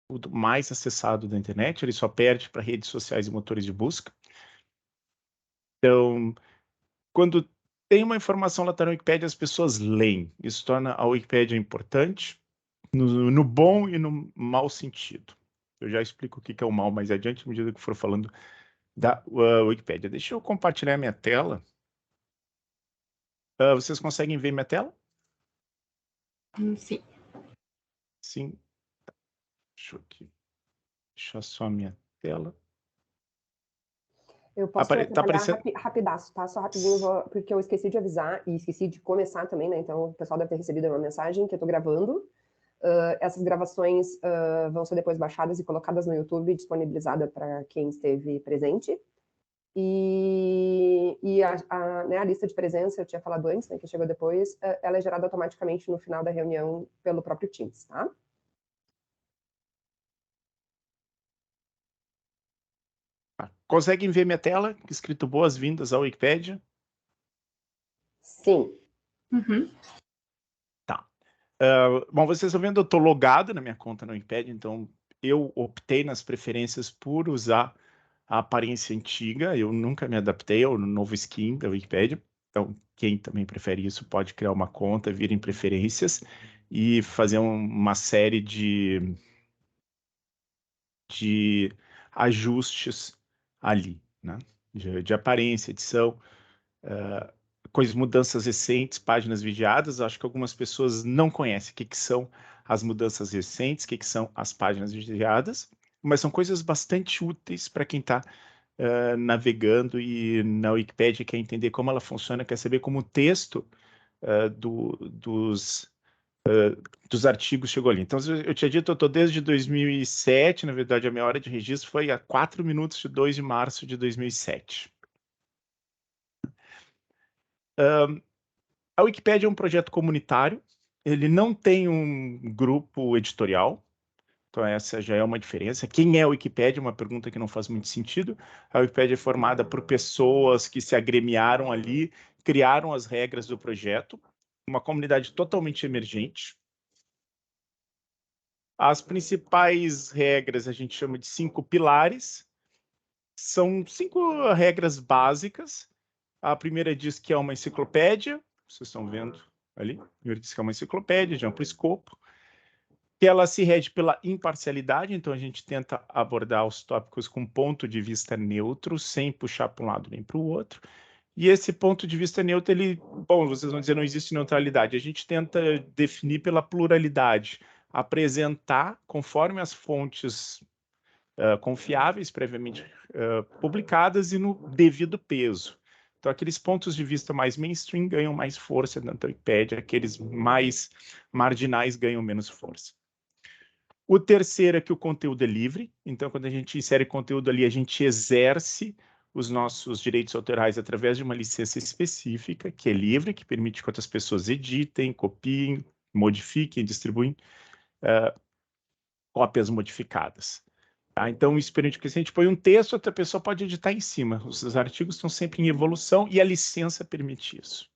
conteúdo mais acessado da internet, ele só perde para redes sociais e motores de busca. Então, quando tem uma informação lá na Wikipédia, as pessoas leem. Isso torna a Wikipédia importante, no bom e no mau sentido. Eu já explico o que é o mal mais adiante, à medida que for falando da Wikipédia. Deixa eu compartilhar minha tela. Vocês conseguem ver minha tela? Sim. Sim. Deixa eu aqui. Deixa só a minha tela. Eu posso Tá atrapalhar aparecendo? rapidaço, tá? Só rapidinho, porque eu esqueci de avisar e esqueci de começar também, né? Então o pessoal deve ter recebido uma mensagem que eu tô gravando. Essas gravações vão ser depois baixadas e colocadas no YouTube, disponibilizada para quem esteve presente. E né, a lista de presença, eu tinha falado antes, né, que chegou depois, ela é gerada automaticamente no final da reunião pelo próprio Teams, tá? Conseguem ver minha tela? Escrito boas-vindas à Wikipédia? Sim. Uhum. Tá. Bom, vocês estão vendo, eu estou logado na minha conta na Wikipédia, então eu optei nas preferências por usar a aparência antiga, eu nunca me adaptei ao novo skin da Wikipédia, então quem também prefere isso pode criar uma conta, vir em preferências e fazer uma série de ajustes ali, né? De aparência, edição, coisas, mudanças recentes, páginas vigiadas. Acho que algumas pessoas não conhecem o que são as mudanças recentes, o que são as páginas vigiadas, mas são coisas bastante úteis para quem está navegando e na Wikipédia quer entender como ela funciona, quer saber como o texto dos artigos chegou ali. Então, eu tinha dito, eu estou desde 2007, na verdade, a minha hora de registro foi a 4 minutos de 2 de março de 2007. A Wikipédia é um projeto comunitário, ele não tem um grupo editorial, então essa já é uma diferença. Quem é a Wikipédia? Uma pergunta que não faz muito sentido. A Wikipédia é formada por pessoas que se agremiaram ali, criaram as regras do projeto, uma comunidade totalmente emergente. As principais regras a gente chama de 5 pilares. São 5 regras básicas. A primeira diz que é uma enciclopédia, vocês estão vendo ali. A primeira diz que é uma enciclopédia de amplo escopo, que ela se rege pela imparcialidade, então a gente tenta abordar os tópicos com ponto de vista neutro, sem puxar para um lado nem para o outro. E esse ponto de vista neutro, bom, vocês vão dizer, não existe neutralidade. A gente tenta definir pela pluralidade, apresentar conforme as fontes confiáveis, previamente publicadas e no devido peso. Então, aqueles pontos de vista mais mainstream ganham mais força na Wikipédia, aqueles mais marginais ganham menos força. O terceiro é que o conteúdo é livre, então quando a gente insere conteúdo ali, a gente exerce os nossos direitos autorais através de uma licença específica, que é livre, que permite que outras pessoas editem, copiem, modifiquem, distribuem cópias modificadas. Tá? Então, isso permite que se a gente põe um texto, outra pessoa pode editar em cima. Os artigos estão sempre em evolução e a licença permite isso.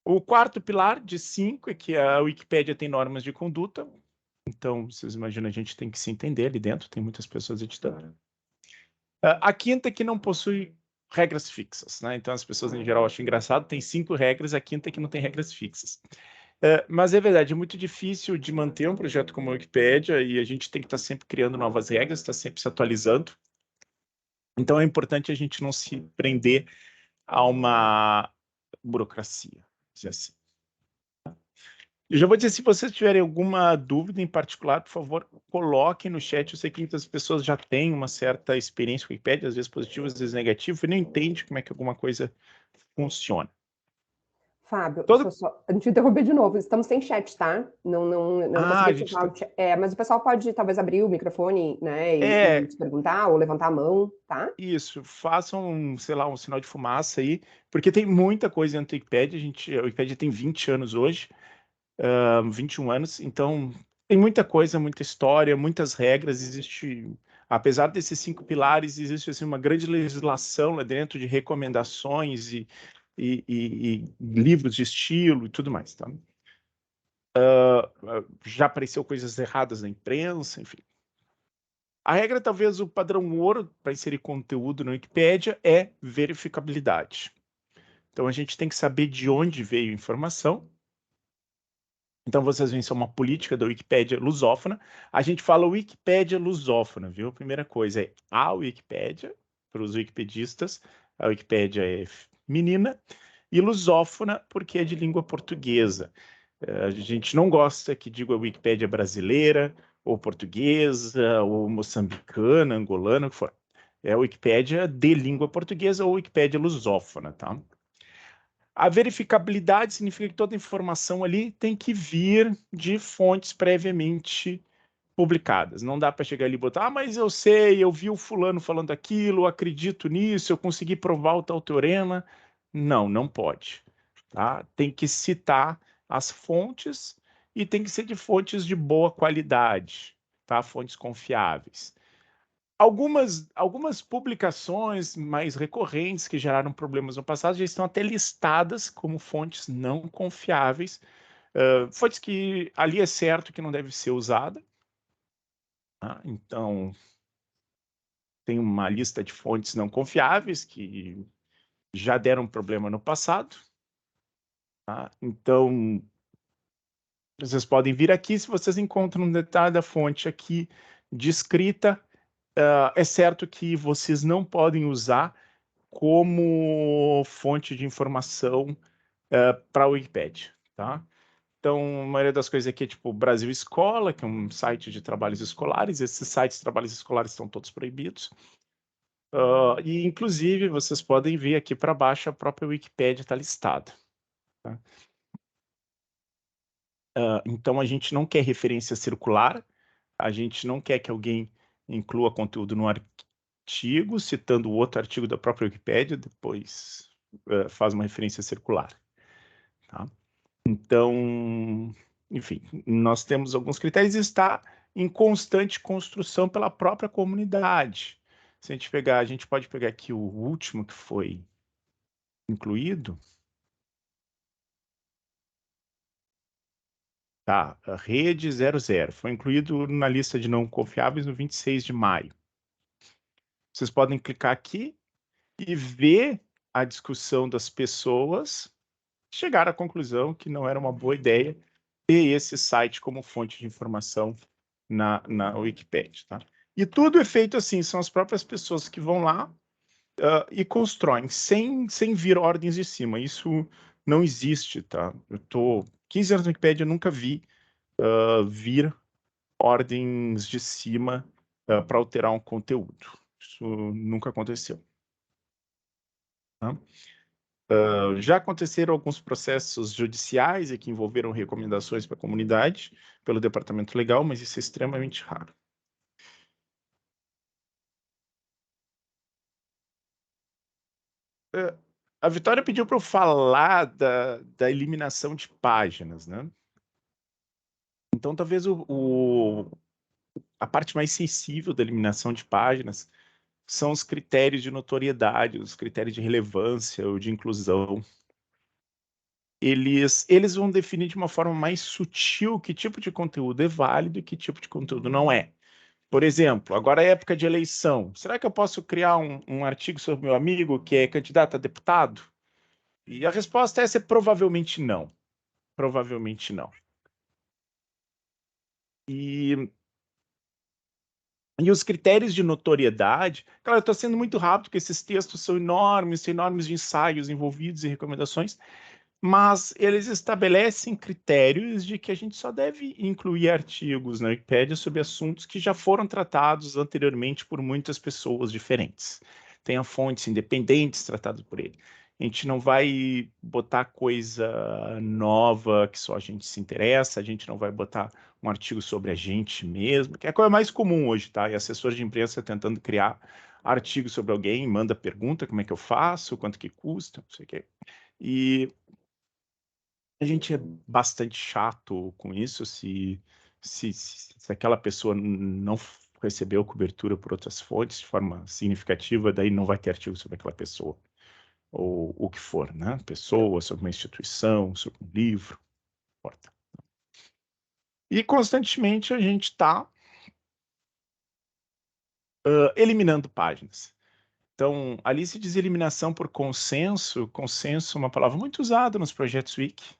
O quarto pilar de 5 é que a Wikipédia tem normas de conduta. Então, vocês imaginam, a gente tem que se entender ali dentro, tem muitas pessoas editando. A quinta é que não possui regras fixas, né? Então, as pessoas em geral acham engraçado, tem 5 regras, a quinta é que não tem regras fixas. Mas é verdade, é muito difícil de manter um projeto como a Wikipédia e a gente tem que estar sempre criando novas regras, estar sempre se atualizando. Então, é importante a gente não se prender a uma burocracia, dizer assim. Eu já vou dizer, se vocês tiverem alguma dúvida em particular, por favor, coloquem no chat. Eu sei que muitas pessoas já têm uma certa experiência com a Wikipédia, às vezes positiva, às vezes negativa, e não entende como é que alguma coisa funciona. Fábio, deixa eu só te interromper de novo. Estamos sem chat, tá? Não consegui ativar o chat. Mas o pessoal pode talvez abrir o microfone, né, e te perguntar ou levantar a mão, tá? Isso, façam, sei lá, um sinal de fumaça aí, porque tem muita coisa dentro da Wikipédia. A Wikipédia tem 20 anos hoje, 21 anos, então tem muita coisa, muita história, muitas regras. Existe, apesar desses 5 pilares, existe assim, uma grande legislação lá dentro de recomendações e livros de estilo e tudo mais, tá? já apareceu coisas erradas na imprensa, enfim. A regra, talvez o padrão ouro para inserir conteúdo na Wikipédia é verificabilidade. Então, a gente tem que saber de onde veio a informação. Então, vocês veem, isso é uma política da Wikipédia lusófona. A gente fala Wikipédia lusófona, viu? A primeira coisa é a Wikipédia, para os wikipedistas. A Wikipédia é menina. E lusófona, porque é de língua portuguesa. A gente não gosta que diga a Wikipédia brasileira, ou portuguesa, ou moçambicana, angolana, o que for. É a Wikipédia de língua portuguesa ou Wikipédia lusófona, tá? A verificabilidade significa que toda informação ali tem que vir de fontes previamente publicadas. Não dá para chegar ali e botar, mas eu sei, eu vi o fulano falando aquilo, acredito nisso, eu consegui provar o tal teorema. Não, não pode. Tá? Tem que citar as fontes e tem que ser de fontes de boa qualidade, tá? Fontes confiáveis. Algumas publicações mais recorrentes que geraram problemas no passado já estão até listadas como fontes não confiáveis, fontes que ali é certo que não deve ser usada. Tá? Então, tem uma lista de fontes não confiáveis que já deram problema no passado. Tá? Então, vocês podem vir aqui, se vocês encontram um detalhe da fonte aqui descrita, é certo que vocês não podem usar como fonte de informação para a Wikipédia, tá? Então, a maioria das coisas aqui é tipo Brasil Escola, que é um site de trabalhos escolares. Esses sites de trabalhos escolares estão todos proibidos. E, inclusive, vocês podem ver aqui para baixo, a própria Wikipédia está listada. Tá? Então, a gente não quer referência circular, a gente não quer que alguém inclua conteúdo no artigo, citando outro artigo da própria Wikipédia, depois faz uma referência circular. Tá? Então, enfim, nós temos alguns critérios e está em constante construção pela própria comunidade. Se a gente pegar, a gente pode pegar aqui o último que foi incluído. Tá, a rede 00 foi incluído na lista de não confiáveis no 26 de maio. Vocês podem clicar aqui e ver a discussão das pessoas, chegar à conclusão que não era uma boa ideia ter esse site como fonte de informação na Wikipédia, tá? E tudo é feito assim, são as próprias pessoas que vão lá e constroem, sem vir ordens de cima. Isso não existe, tá? Eu tô 15 anos na Wikipédia, eu nunca vi vir ordens de cima para alterar um conteúdo. Isso nunca aconteceu. Tá? Já aconteceram alguns processos judiciais e que envolveram recomendações para a comunidade pelo departamento legal, mas isso é extremamente raro. A Vitória pediu para eu falar da eliminação de páginas, né? Então, talvez a parte mais sensível da eliminação de páginas são os critérios de notoriedade, os critérios de relevância ou de inclusão. Eles vão definir de uma forma mais sutil que tipo de conteúdo é válido e que tipo de conteúdo não é. Por exemplo, agora é época de eleição. Será que eu posso criar um artigo sobre meu amigo que é candidato a deputado? E a resposta é essa, provavelmente não. Provavelmente não. E os critérios de notoriedade, claro, eu estou sendo muito rápido, porque esses textos são enormes, tem enormes de ensaios envolvidos e recomendações, mas eles estabelecem critérios de que a gente só deve incluir artigos na Wikipédia sobre assuntos que já foram tratados anteriormente por muitas pessoas diferentes. Tenha fontes independentes tratadas por ele. A gente não vai botar coisa nova que só a gente se interessa, a gente não vai botar um artigo sobre a gente mesmo, que é a coisa mais comum hoje, tá? E assessor de imprensa tentando criar artigos sobre alguém, manda pergunta, como é que eu faço, quanto que custa, não sei o quê. E a gente é bastante chato com isso, se aquela pessoa não recebeu cobertura por outras fontes de forma significativa, daí não vai ter artigo sobre aquela pessoa, ou o que for, né? Pessoa, sobre uma instituição, sobre um livro, não importa. E constantemente a gente está eliminando páginas. Então, ali se diz eliminação por consenso. Consenso é uma palavra muito usada nos projetos Wiki,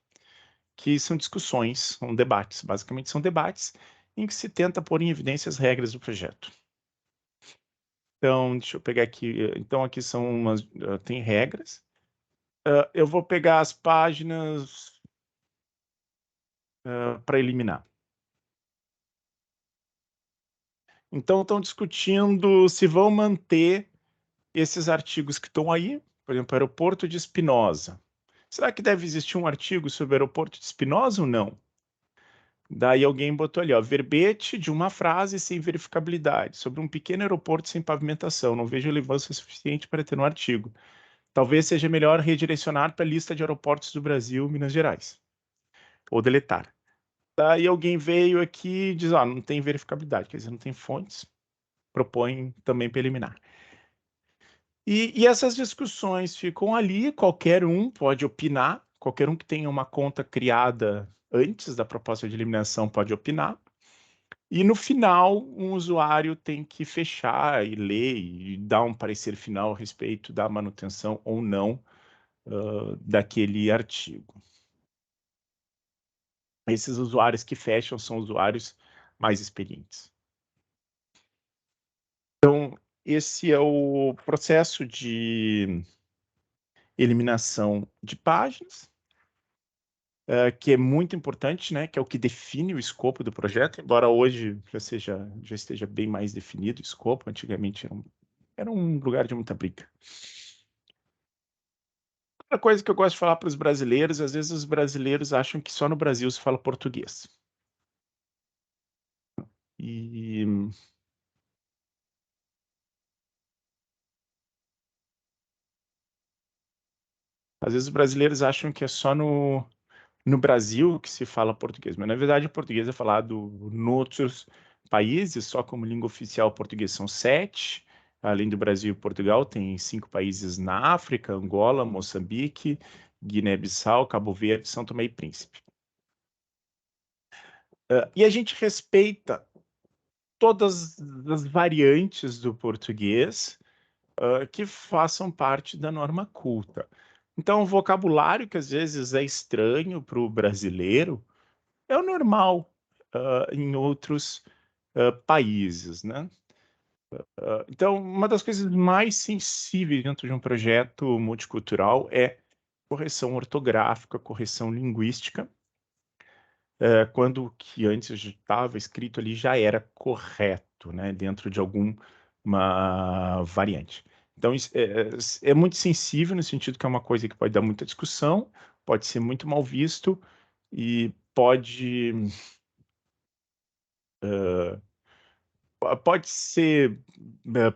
que são discussões, são debates. Basicamente, são debates em que se tenta pôr em evidência as regras do projeto. Então, deixa eu pegar aqui. Então, aqui são umas... tem regras. Eu vou pegar as páginas para eliminar. Então, estão discutindo se vão manter esses artigos que estão aí, por exemplo, aeroporto de Espinosa. Será que deve existir um artigo sobre o aeroporto de Espinosa ou não? Daí alguém botou ali, ó, verbete de uma frase sem verificabilidade, sobre um pequeno aeroporto sem pavimentação. Não vejo relevância suficiente para ter um artigo. Talvez seja melhor redirecionar para a lista de aeroportos do Brasil, Minas Gerais. Ou deletar. Daí alguém veio aqui e diz, ó, não tem verificabilidade, quer dizer, não tem fontes. Propõe também para eliminar. E essas discussões ficam ali, qualquer um pode opinar, qualquer um que tenha uma conta criada antes da proposta de eliminação pode opinar. E no final, um usuário tem que fechar e ler e dar um parecer final a respeito da manutenção ou não daquele artigo. Esses usuários que fecham são usuários mais experientes. Então, esse é o processo de eliminação de páginas, que é muito importante, né, que é o que define o escopo do projeto, embora hoje já esteja bem mais definido o escopo, antigamente era um lugar de muita briga. Outra coisa que eu gosto de falar para os brasileiros, às vezes os brasileiros acham que só no Brasil se fala português. E às vezes os brasileiros acham que é só no Brasil que se fala português, mas na verdade o português é falado em outros países, só como língua oficial o português são 7, além do Brasil e Portugal, tem 5 países na África, Angola, Moçambique, Guiné-Bissau, Cabo Verde, São Tomé e Príncipe. E a gente respeita todas as variantes do português que façam parte da norma culta. Então, o vocabulário que às vezes é estranho para o brasileiro é o normal em outros países, né? Então, uma das coisas mais sensíveis dentro de um projeto multicultural é correção ortográfica, correção linguística, quando o que antes estava escrito ali já era correto, né, dentro de alguma variante. Então, isso é muito sensível no sentido que é uma coisa que pode dar muita discussão, pode ser muito mal visto e pode ser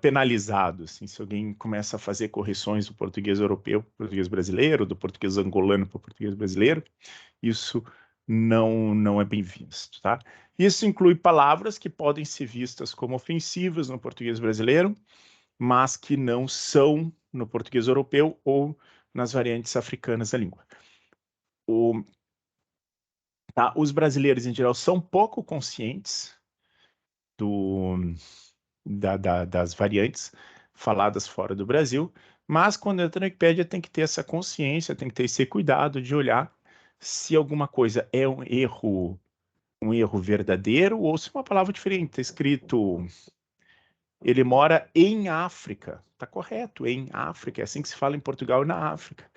penalizado, assim, se alguém começa a fazer correções do português europeu para o português brasileiro, do português angolano para o português brasileiro, isso não é bem visto, tá? Isso inclui palavras que podem ser vistas como ofensivas no português brasileiro, mas que não são no português europeu ou nas variantes africanas da língua. Os brasileiros, em geral, são pouco conscientes das variantes faladas fora do Brasil, mas quando entra na Wikipédia tem que ter essa consciência, tem que ter esse cuidado de olhar se alguma coisa é um erro verdadeiro ou se é uma palavra diferente. Está escrito, ele mora em África. Está correto, em África. É assim que se fala em Portugal e na África.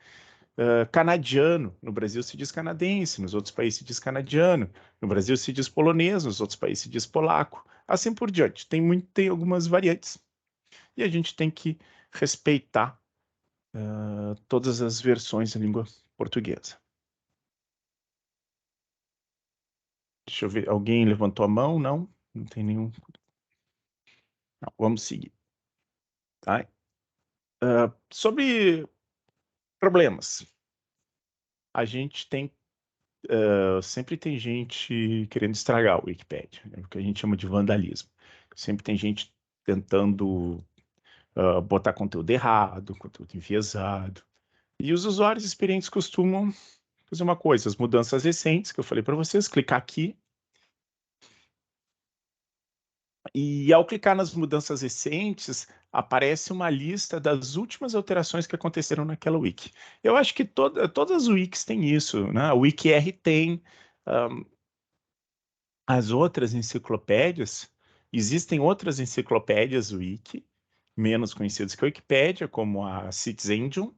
Canadiano, no Brasil se diz canadense, nos outros países se diz canadiano, no Brasil se diz polonês, nos outros países se diz polaco, assim por diante. Tem algumas variantes e a gente tem que respeitar todas as versões da língua portuguesa. Deixa eu ver, alguém levantou a mão? Não? Não tem nenhum. Não, vamos seguir. Tá? Sobre problemas. A gente tem sempre tem gente querendo estragar o Wikipedia, né? O que a gente chama de vandalismo. Sempre tem gente tentando botar conteúdo errado, conteúdo enviesado. E os usuários experientes costumam fazer uma coisa, as mudanças recentes que eu falei para vocês, clicar aqui E ao clicar nas mudanças recentes, aparece uma lista das últimas alterações que aconteceram naquela wiki. Eu acho que todas as wikis têm isso, né? A WikiR tem. As outras enciclopédias, existem outras enciclopédias wiki, menos conhecidas que a Wikipédia, como a Citizendium,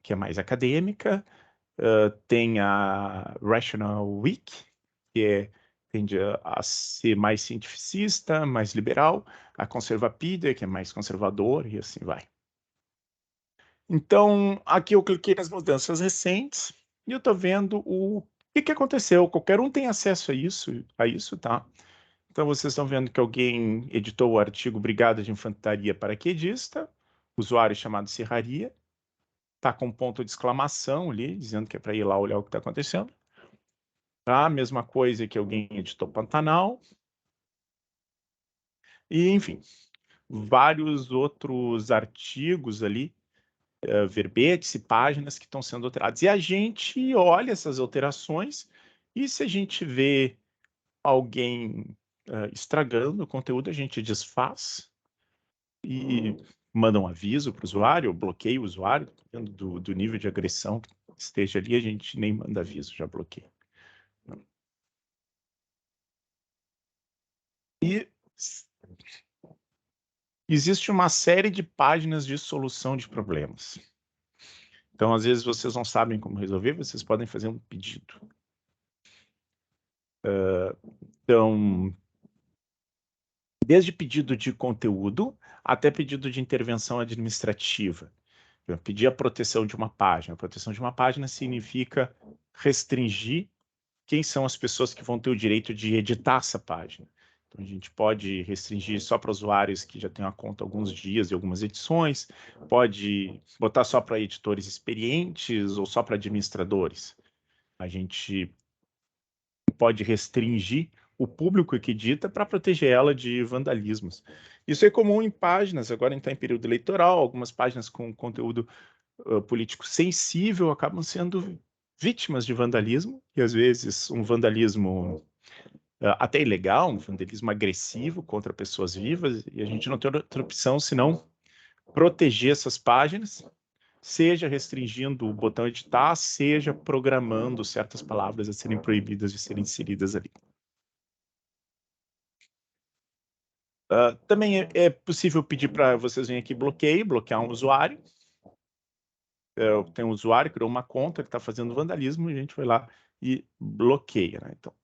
que é mais acadêmica, tem a Rational Wiki, que tende a ser mais cientificista, mais liberal, a Conservapedia, que é mais conservador, e assim vai. Então, aqui eu cliquei nas mudanças recentes e eu estou vendo o que aconteceu. Qualquer um tem acesso a isso, tá? Então, vocês estão vendo que alguém editou o artigo Brigada de Infantaria Paraquedista, usuário chamado Serraria, está com um ponto de exclamação ali, dizendo que é para ir lá olhar o que está acontecendo. Tá? Mesma coisa que alguém editou Pantanal. E, enfim, vários outros artigos ali, verbetes e páginas que estão sendo alterados. E a gente olha essas alterações e se a gente vê alguém estragando o conteúdo, a gente desfaz e manda um aviso para o usuário, bloqueia o usuário, dependendo do nível de agressão que esteja ali, a gente nem manda aviso, já bloqueia. E existe uma série de páginas de solução de problemas. Então, às vezes, vocês não sabem como resolver, vocês podem fazer um pedido. Então, desde pedido de conteúdo até pedido de intervenção administrativa. Pedir a proteção de uma página. A proteção de uma página significa restringir quem são as pessoas que vão ter o direito de editar essa página. Então, a gente pode restringir só para usuários que já têm a conta há alguns dias e algumas edições, pode botar só para editores experientes ou só para administradores. A gente pode restringir o público que edita para proteger ela de vandalismos. Isso é comum em páginas, agora está em período eleitoral, algumas páginas com conteúdo político sensível acabam sendo vítimas de vandalismo, e às vezes um vandalismo até ilegal, um vandalismo agressivo contra pessoas vivas, e a gente não tem outra opção senão proteger essas páginas, seja restringindo o botão editar, seja programando certas palavras a serem proibidas de serem inseridas ali. Também é possível pedir para vocês virem aqui bloquear um usuário. Tem um usuário que criou uma conta que está fazendo vandalismo e a gente vai lá e bloqueia, né? Então,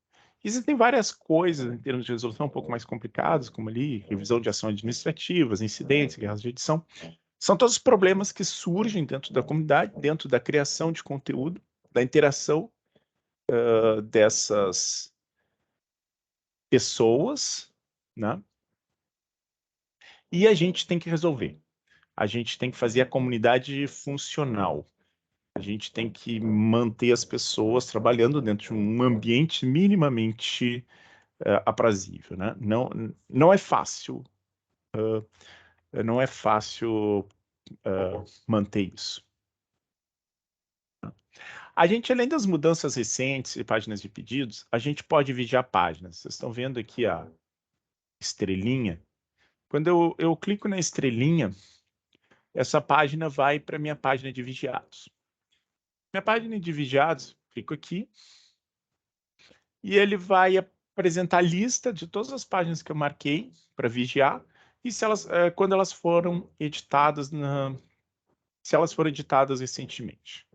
existem várias coisas em termos de resolução um pouco mais complicadas, como ali revisão de ações administrativas, incidentes, guerras de edição. São todos problemas que surgem dentro da comunidade, dentro da criação de conteúdo, da interação dessas pessoas, né? E a gente tem que resolver. A gente tem que fazer a comunidade funcional. A gente tem que manter as pessoas trabalhando dentro de um ambiente minimamente aprazível, né? Não é fácil, manter isso. A gente, além das mudanças recentes e páginas de pedidos, a gente pode vigiar páginas. Vocês estão vendo aqui a estrelinha. Quando eu clico na estrelinha, essa página vai para a minha página de vigiados. Minha página de vigiados, clico aqui, e ele vai apresentar a lista de todas as páginas que eu marquei para vigiar, e se elas, quando elas foram editadas, se elas foram editadas recentemente.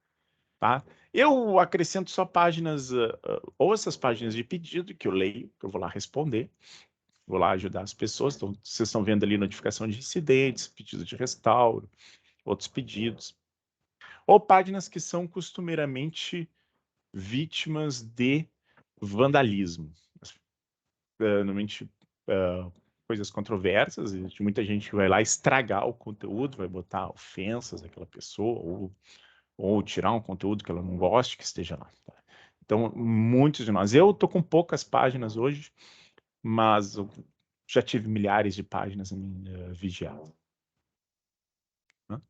Tá? Eu acrescento só páginas, ou essas páginas de pedido que eu leio, que eu vou lá responder, vou lá ajudar as pessoas. Então, vocês estão vendo ali notificação de incidentes, pedido de restauro, outros pedidos. Ou páginas que são costumeiramente vítimas de vandalismo. Normalmente, coisas controversas, existe muita gente que vai lá estragar o conteúdo, vai botar ofensas àquela pessoa, ou tirar um conteúdo que ela não goste que esteja lá. Tá? Então, muitos de nós. Eu estou com poucas páginas hoje, mas eu já tive milhares de páginas vigiadas. Né?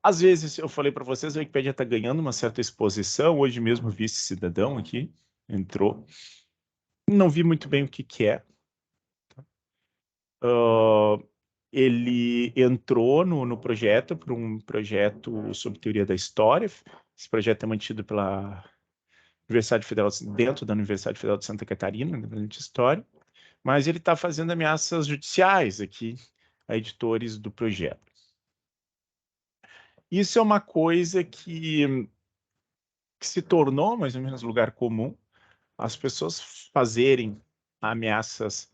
Às vezes, eu falei para vocês, a Wikipédia está ganhando uma certa exposição. Hoje mesmo vi esse cidadão aqui, entrou. Não vi muito bem o que é. Tá? Ele entrou no projeto, para um projeto sobre teoria da história. Esse projeto é mantido pela Universidade Federal, dentro da Universidade Federal de Santa Catarina, de História, mas ele está fazendo ameaças judiciais aqui a editores do projeto. Isso é uma coisa que se tornou mais ou menos lugar comum, as pessoas fazerem ameaças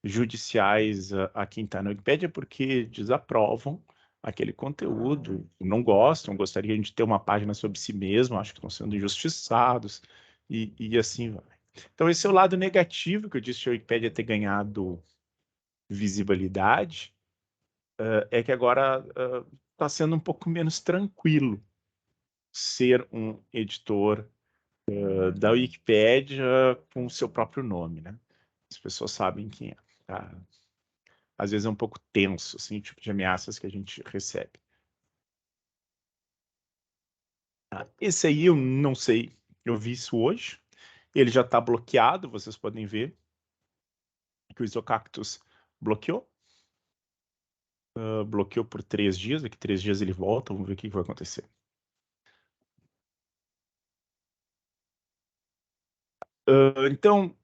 judiciais a quem está na Wikipédia porque desaprovam aquele conteúdo, não gostam, gostariam de ter uma página sobre si mesmo, acham que estão sendo injustiçados, e assim vai. Então, esse é o lado negativo que eu disse que a Wikipédia ter ganhado visibilidade, é que agora está sendo um pouco menos tranquilo ser um editor da Wikipédia com o seu próprio nome, né? As pessoas sabem quem é. Tá? Às vezes é um pouco tenso, assim, o tipo de ameaças que a gente recebe. Esse aí eu não sei, eu vi isso hoje. Ele já está bloqueado, vocês podem ver que o Isocactus bloqueou. Bloqueou por 3 dias, daqui 3 dias ele volta, vamos ver o que vai acontecer. Então,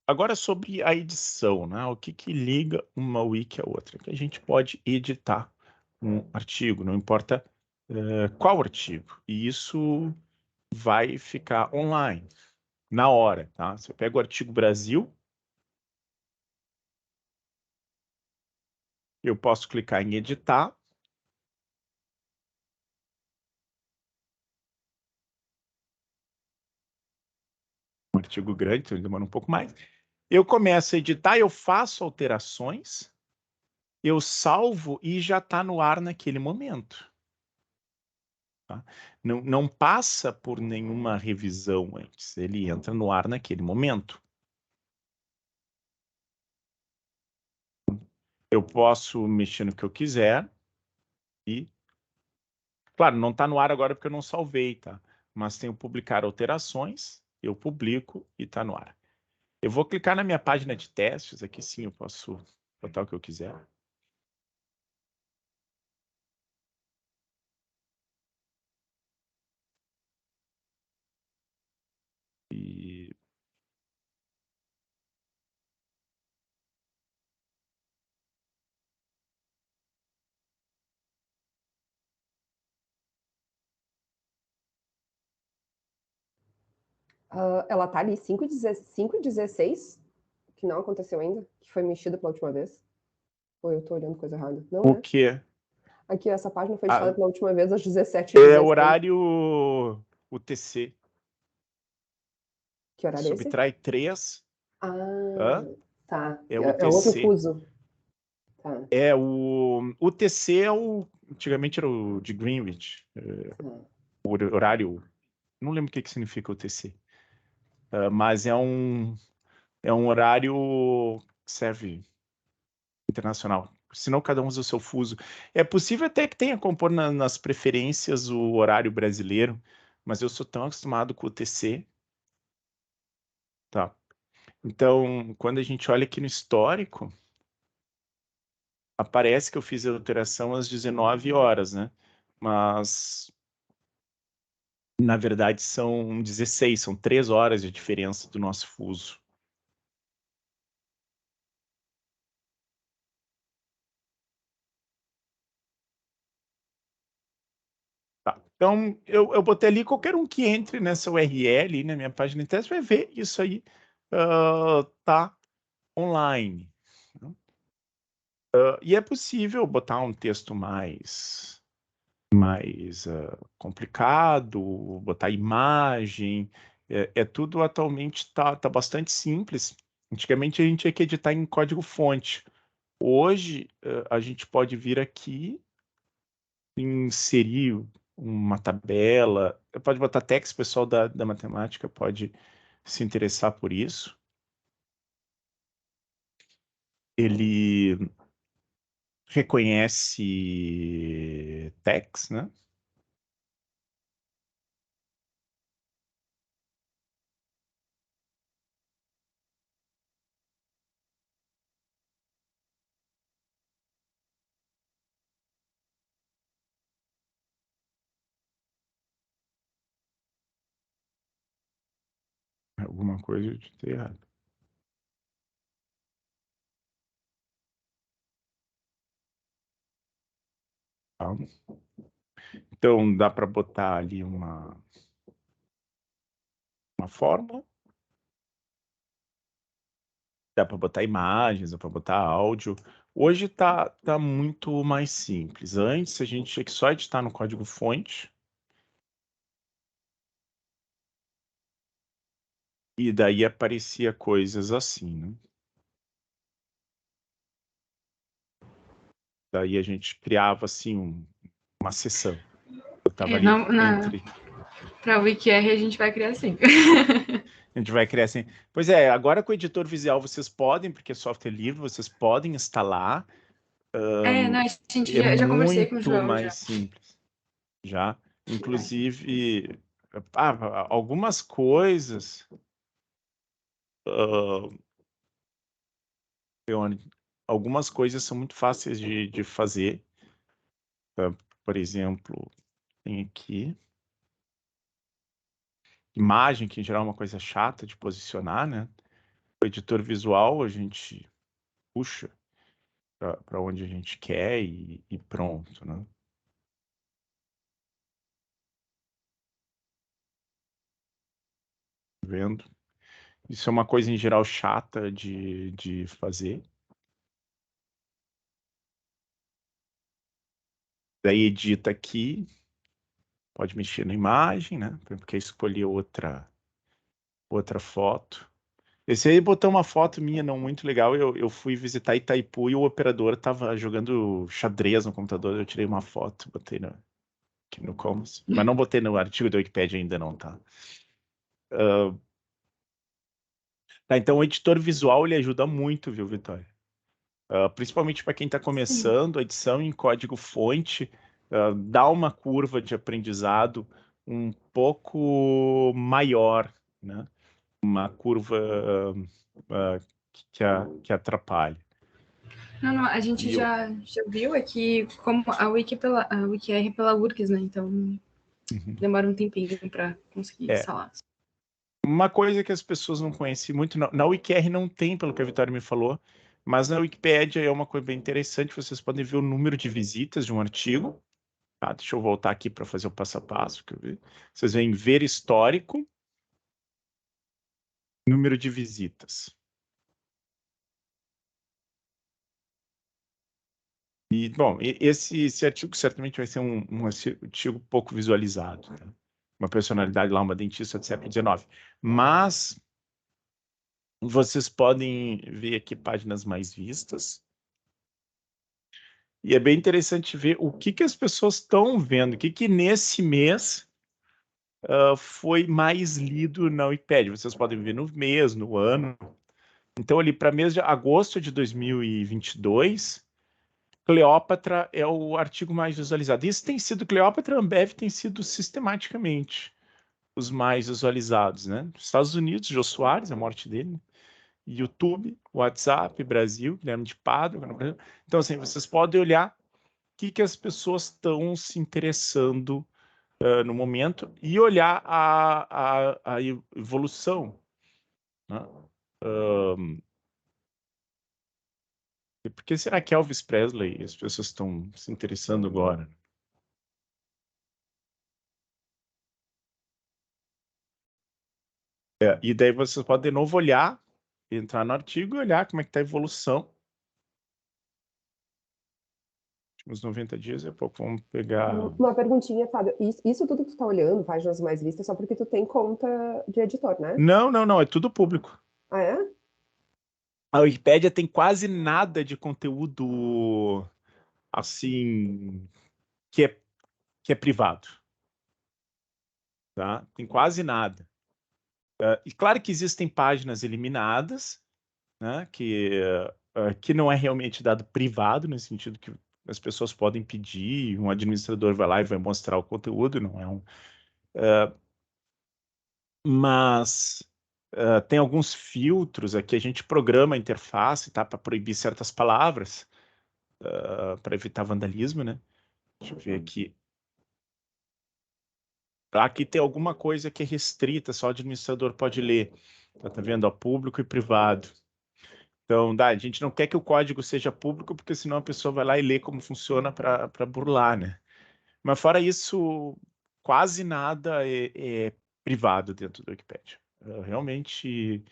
agora sobre a edição, né? O que liga uma wiki à outra? Que a gente pode editar um artigo, não importa qual artigo. E isso vai ficar online, na hora, tá? Você pega o artigo Brasil, eu posso clicar em editar. Um artigo grande, então ele demora um pouco mais. Eu começo a editar, eu faço alterações, eu salvo e já está no ar naquele momento. Tá? Não passa por nenhuma revisão antes, ele entra no ar naquele momento. Eu posso mexer no que eu quiser e, claro, não está no ar agora porque eu não salvei, tá? Mas tenho publicar alterações, eu publico e está no ar. Eu vou clicar na minha página de testes, aqui sim eu posso botar o que eu quiser. E Ela tá ali 5:16, que não aconteceu ainda, que foi mexida pela última vez. Ou eu tô olhando coisa errada? Não, o né? que? Aqui, essa página foi Ah, editada pela última vez às é 17h16. horário UTC. Que horário é esse? Subtrai 3. Ah, Hã? tá. É É outro UTC. fuso. Tá. O UTC antigamente era o de Greenwich. Tá. O horário. Não lembro o que significa UTC. Mas é um horário que serve internacional. Senão cada um usa o seu fuso. É possível até que tenha compor nas preferências o horário brasileiro, mas eu sou tão acostumado com o UTC. Tá. Então, quando a gente olha aqui no histórico, aparece que eu fiz a alteração às 19 horas, né? Mas, na verdade, são 16, são 3 horas de diferença do nosso fuso. Tá. Então, eu botei ali, qualquer um que entre nessa URL, na minha página de teste, vai ver isso aí tá online. E é possível botar um texto mais complicado, botar imagem, é tudo atualmente tá bastante simples. Antigamente a gente tinha que editar em código-fonte. Hoje a gente pode vir aqui, inserir uma tabela, pode botar text, o pessoal da matemática pode se interessar por isso. Ele reconhece text, né? alguma coisa eu digitei errado. Calma. Então, dá para botar ali uma fórmula. Dá para botar imagens, dá para botar áudio. Hoje tá muito mais simples. Antes, a gente tinha que só editar no código-fonte. E daí aparecia coisas assim, né? Daí a gente criava, assim, uma sessão. Eu tava ali entre... Para o WikiR a gente vai criar assim. A gente vai criar assim... Pois é, agora com o editor visual vocês podem, porque é software livre, vocês podem instalar. Não, a gente É já conversei com o muito João. mais simples. Já. Inclusive, algumas coisas... algumas coisas são muito fáceis de fazer. Por exemplo, tem aqui... Imagem, que em geral é uma coisa chata de posicionar, né? O editor visual a gente puxa para onde a gente quer e pronto, né? Vendo? Isso é uma coisa em geral chata de fazer. Daí edita aqui, pode mexer na imagem, né? Porque escolher outra foto. Esse aí botou uma foto minha não muito legal. Eu fui visitar Itaipu e o operador estava jogando xadrez no computador. Eu tirei uma foto, botei aqui no Commons. Mas não botei no artigo da Wikipedia ainda não, tá? Tá, então o editor visual ele ajuda muito, viu, Vitória? Principalmente para quem está começando, a edição em código-fonte dá uma curva de aprendizado um pouco maior, né? Uma curva que atrapalha. Não, a gente já viu aqui como a WikiR pela URGS, né? Então demora um tempinho para conseguir instalar. Uma coisa que as pessoas não conhecem muito, na WikiR não tem, pelo que a Vitória me falou, mas na Wikipédia é uma coisa bem interessante, vocês podem ver o número de visitas de um artigo. Tá, deixa eu voltar aqui para fazer o passo a passo. Que eu vi. Vocês veem ver histórico, número de visitas. E, bom, esse artigo certamente vai ser um artigo pouco visualizado. Né? Uma personalidade lá, uma dentista do século XIX. Mas vocês podem ver aqui páginas mais vistas. E é bem interessante ver o que as pessoas estão vendo, o que nesse mês foi mais lido na Wikipédia. Vocês podem ver no mês, no ano. Então, ali para mês de agosto de 2022, Cleópatra é o artigo mais visualizado. Isso tem sido, Cleópatra e Ambev tem sido sistematicamente os mais visualizados, né? Estados Unidos, Jô Soares, a morte dele, né? YouTube, WhatsApp, Brasil, Guilherme de Pádua. Então, assim, vocês podem olhar o que as pessoas estão se interessando no momento e olhar a evolução, né? Por que será que Elvis Presley as pessoas estão se interessando agora? E daí vocês podem de novo olhar, entrar no artigo e olhar como é que está a evolução. Últimos 90 dias, é pouco, vamos pegar... Uma perguntinha, Fábio. Isso tudo que tu está olhando, páginas mais vistas, só porque tu tem conta de editor, né? Não, é tudo público. Ah, é? A Wikipédia tem quase nada de conteúdo, assim, que é privado. Tá? Tem quase nada. E claro que existem páginas eliminadas, né, que não é realmente dado privado, no sentido que as pessoas podem pedir, um administrador vai lá e vai mostrar o conteúdo, não é mas tem alguns filtros aqui, a gente programa a interface, tá, para proibir certas palavras, para evitar vandalismo, né? Deixa eu ver aqui. Aqui tem alguma coisa que é restrita, só o administrador pode ler. Tá vendo? Ó, público e privado. Então, a gente não quer que o código seja público, porque senão a pessoa vai lá e lê como funciona para burlar, né? Mas fora isso, quase nada é privado dentro do Wikipedia. Realmente,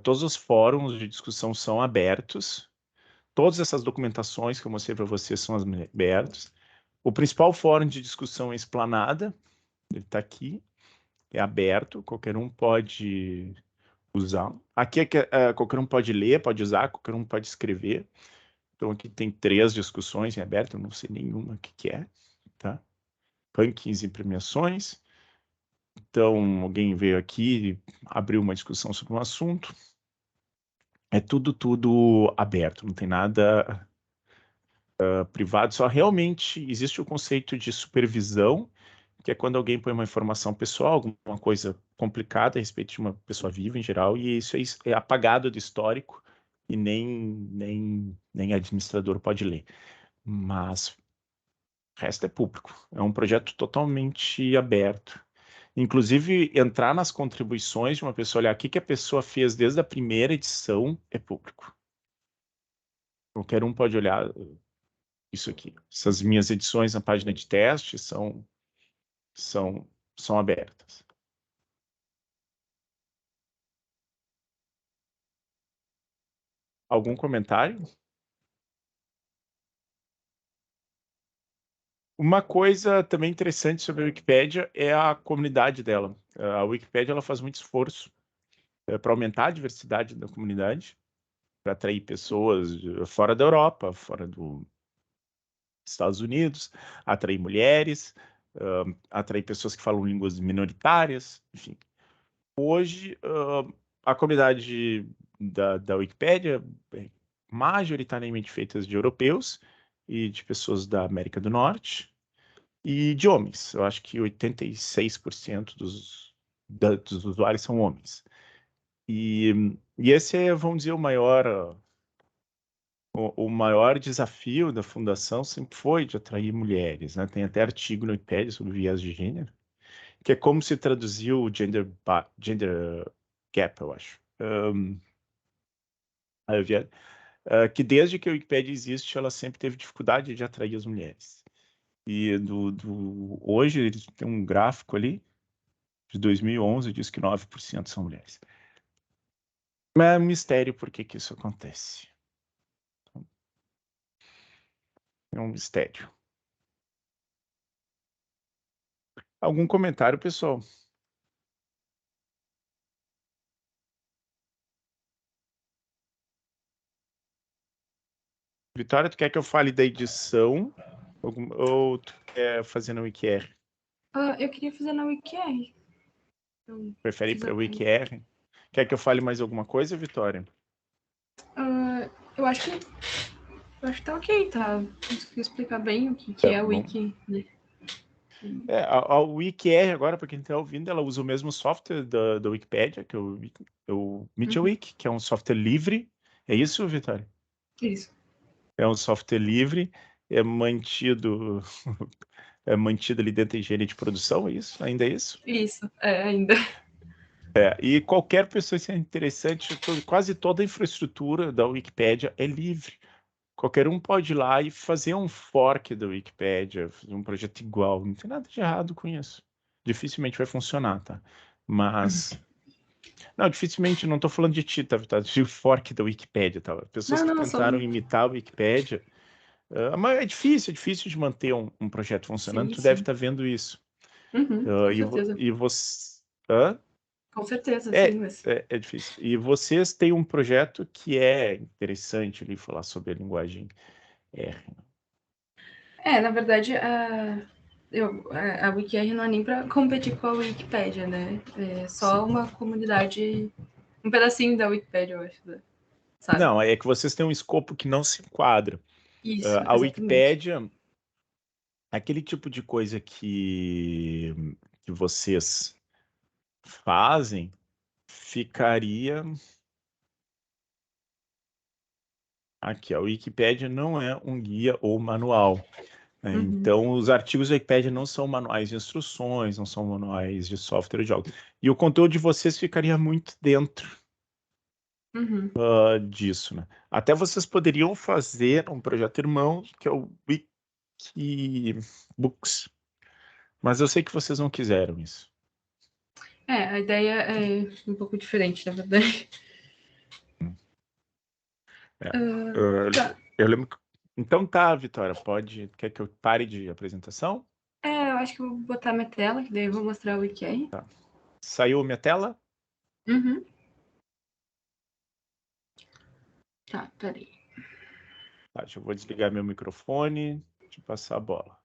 todos os fóruns de discussão são abertos. Todas essas documentações que eu mostrei para vocês são abertas. O principal fórum de discussão é Esplanada. Ele está aqui. É aberto. Qualquer um pode usar. Aqui qualquer um pode ler, pode usar, qualquer um pode escrever. Então aqui tem 3 discussões em aberto, eu não sei nenhuma o que é, tá? Rankings e premiações. Então alguém veio aqui, abriu uma discussão sobre um assunto. É tudo aberto, não tem nada privado, só realmente existe o conceito de supervisão, que é quando alguém põe uma informação pessoal, alguma coisa complicada a respeito de uma pessoa viva em geral, e isso é apagado do histórico e nem administrador pode ler. Mas o resto é público. É um projeto totalmente aberto. Inclusive, entrar nas contribuições de uma pessoa, olhar o que a pessoa fez desde a primeira edição, é público. Qualquer um pode olhar isso aqui. Essas minhas edições na página de teste são abertas. Algum comentário? Uma coisa também interessante sobre a Wikipédia é a comunidade dela. A Wikipédia ela faz muito esforço para aumentar a diversidade da comunidade, para atrair pessoas fora da Europa, fora dos Estados Unidos, atrair mulheres, atrair pessoas que falam línguas minoritárias, enfim. Hoje, a comunidade da Wikipédia é majoritariamente feita de europeus e de pessoas da América do Norte e de homens. Eu acho que 86% dos usuários são homens. E esse é, vamos dizer, o maior desafio da fundação sempre foi de atrair mulheres, né? Tem até artigo no Wikipedia sobre viés de gênero, que é como se traduziu o gender gap, eu acho. Que desde que a Wikipédia existe, ela sempre teve dificuldade de atrair as mulheres. E hoje eles têm um gráfico ali, de 2011, diz que 9% são mulheres. Mas é um mistério por que isso acontece. É um mistério. Algum comentário, pessoal? Vitória, tu quer que eu fale da edição? Ou tu quer fazer na WikiR? Eu queria fazer na WikiR. Prefere ir para a WikiR? Quer que eu fale mais alguma coisa, Vitória? Eu acho que tá ok, tá? Consegui explicar bem o que é a Wiki, né? A WikiR agora, para quem está ouvindo, ela usa o mesmo software da Wikipédia, que é o MediaWiki, que é um software livre. É isso, Vitória? Isso. É um software livre, é mantido ali dentro da engenharia de produção, é isso? Ainda é isso? Isso, ainda. E qualquer pessoa, isso é interessante, quase toda a infraestrutura da Wikipédia é livre. Qualquer um pode ir lá e fazer um fork da Wikipédia, fazer um projeto igual. Não tem nada de errado com isso. Dificilmente vai funcionar, tá? Mas... Não, dificilmente, não estou falando de ti, tá? De fork da Wikipédia, tá? Pessoas que tentaram imitar a Wikipédia... mas é difícil de manter um projeto funcionando. Tu deve estar vendo isso. Com certeza. E você... Com certeza, sim. Mas... É difícil. E vocês têm um projeto que é interessante ali, falar sobre a linguagem R. Na verdade, a WikiR não é nem para competir com a Wikipédia, né? É só uma comunidade, um pedacinho da Wikipédia, eu acho, né? Sabe? Não, é que vocês têm um escopo que não se enquadra. Isso, A exatamente. Wikipédia, aquele tipo de coisa que vocês fazem, ficaria... Aqui, a Wikipédia não é um guia ou manual. né? Então, os artigos da Wikipédia não são manuais de instruções, não são manuais de software de jogos. E o conteúdo de vocês ficaria muito dentro disso, né? Até vocês poderiam fazer um projeto irmão, que é o Wikibooks. Mas eu sei que vocês não quiseram isso. A ideia é um pouco diferente, na verdade. Tá. Eu lembro que... Então tá, Vitória, quer que eu pare de apresentação? Eu acho que eu vou botar minha tela, que daí eu vou mostrar o WikiR. Tá. Saiu minha tela? Tá, peraí. Tá, eu vou desligar meu microfone e passar a bola.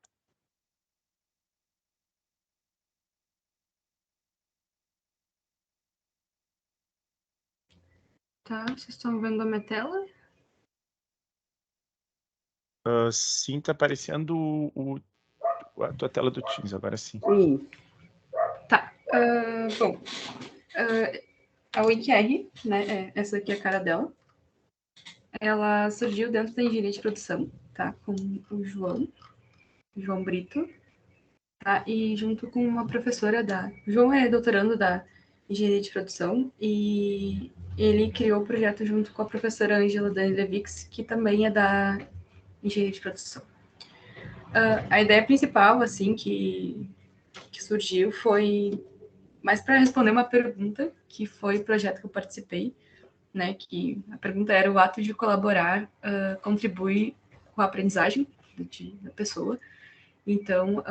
Tá, vocês estão vendo a minha tela? Sim, tá aparecendo a tua tela do Teams, agora sim. Tá. Bom, a WikiR, né, essa aqui é a cara dela. Ela surgiu dentro da engenharia de produção, tá? Com o João Brito, tá? E junto com uma professora O João é doutorando da engenharia de produção e ele criou o projeto junto com a professora Angela Danilevix, que também é da engenharia de produção. A ideia principal, assim, que surgiu foi mais para responder uma pergunta, que foi o projeto que eu participei, né? Que a pergunta era: o ato de colaborar contribui com a aprendizagem da pessoa. Então,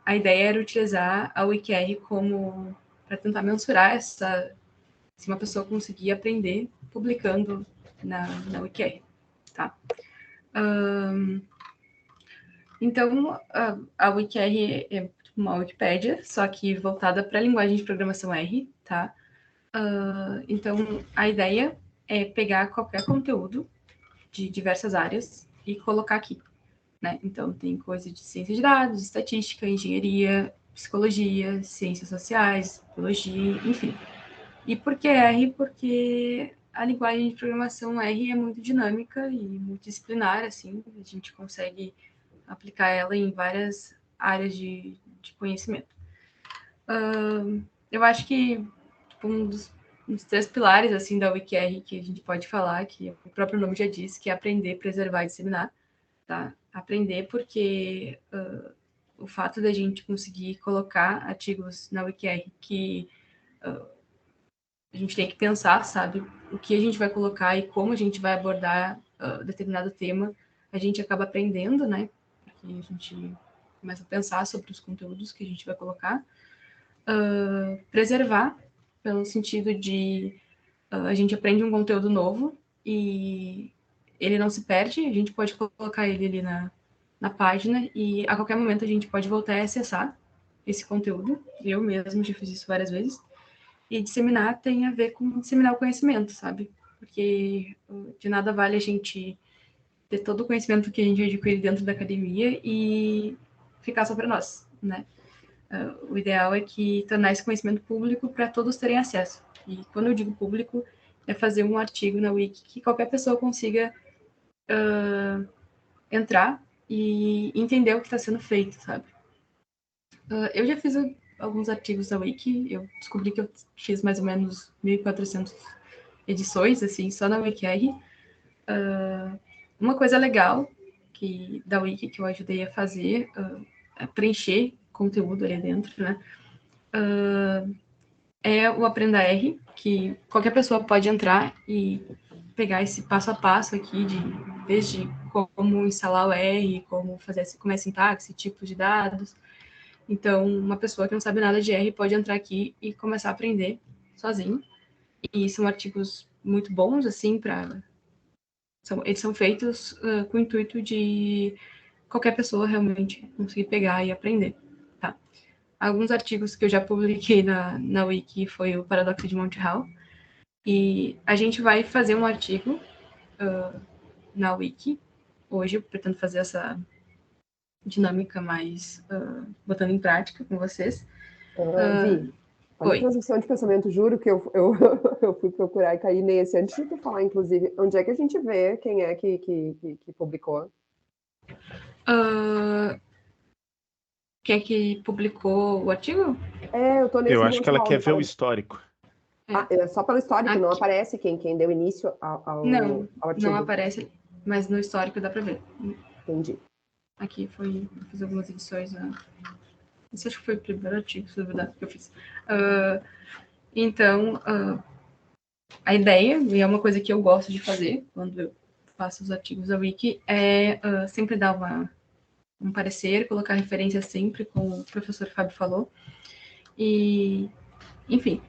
a ideia era utilizar a WikiR como para tentar mensurar se uma pessoa conseguia aprender publicando na WikiR, tá? Então, a WikiR é uma Wikipédia, só que voltada para a linguagem de programação R, tá? Então, a ideia é pegar qualquer conteúdo de diversas áreas e colocar aqui, né? Então, tem coisa de ciência de dados, estatística, engenharia, psicologia, ciências sociais, biologia, enfim. E por que R? Porque a linguagem de programação R é muito dinâmica e multidisciplinar, assim, a gente consegue aplicar ela em várias áreas de conhecimento. Eu acho que tipo, um dos 3 pilares assim da WikiR que a gente pode falar, que o próprio nome já diz, que é aprender, preservar e disseminar. Tá? Aprender porque o fato da gente conseguir colocar artigos na WikiR que a gente tem que pensar, sabe, o que a gente vai colocar e como a gente vai abordar determinado tema, a gente acaba aprendendo, né? Porque a gente começa a pensar sobre os conteúdos que a gente vai colocar. Preservar, pelo sentido de a gente aprende um conteúdo novo e ele não se perde, a gente pode colocar ele ali na página e a qualquer momento a gente pode voltar a acessar esse conteúdo. Eu mesmo já fiz isso várias vezes. E disseminar tem a ver com disseminar o conhecimento, sabe? Porque de nada vale a gente ter todo o conhecimento que a gente adquire dentro da academia e ficar só para nós, né? O ideal é que tornar esse conhecimento público para todos terem acesso. E quando eu digo público, é fazer um artigo na Wiki que qualquer pessoa consiga entrar e entender o que está sendo feito, sabe? Eu já fiz alguns artigos da Wiki, eu descobri que eu fiz mais ou menos 1.400 edições, assim, só na WikiR. Uma coisa legal da Wiki que eu ajudei a fazer é preencher conteúdo ali dentro, né? É o Aprenda R, que qualquer pessoa pode entrar e pegar esse passo a passo aqui, desde como instalar o R, como é a sintaxe, tipos de dados. Então, uma pessoa que não sabe nada de R pode entrar aqui e começar a aprender sozinho. E são artigos muito bons, assim, eles são feitos com o intuito de qualquer pessoa realmente conseguir pegar e aprender, tá? Alguns artigos que eu já publiquei na Wiki foi o Paradoxo de Monty Hall, e a gente vai fazer um artigo na Wiki. Hoje eu pretendo fazer essa dinâmica mais botando em prática com vocês. Vi, olha a transição de pensamento, juro que eu fui procurar e caí nesse, antes de tu falar, inclusive, onde é que a gente vê quem é que publicou? Quem é que publicou o artigo? Eu tô nesse Eu acho que ela hall, quer ver o histórico. É só pelo histórico, Aqui. não aparece quem deu início ao Não artigo. aparece, mas no histórico dá para ver. Entendi. Aqui eu fiz algumas edições. Esse acho que foi o primeiro artigo sobre dados que eu fiz. Então, a ideia, e é uma coisa que eu gosto de fazer quando eu faço os artigos da Wiki, é sempre dar um parecer, colocar referência sempre, como o professor Fábio falou. E, enfim,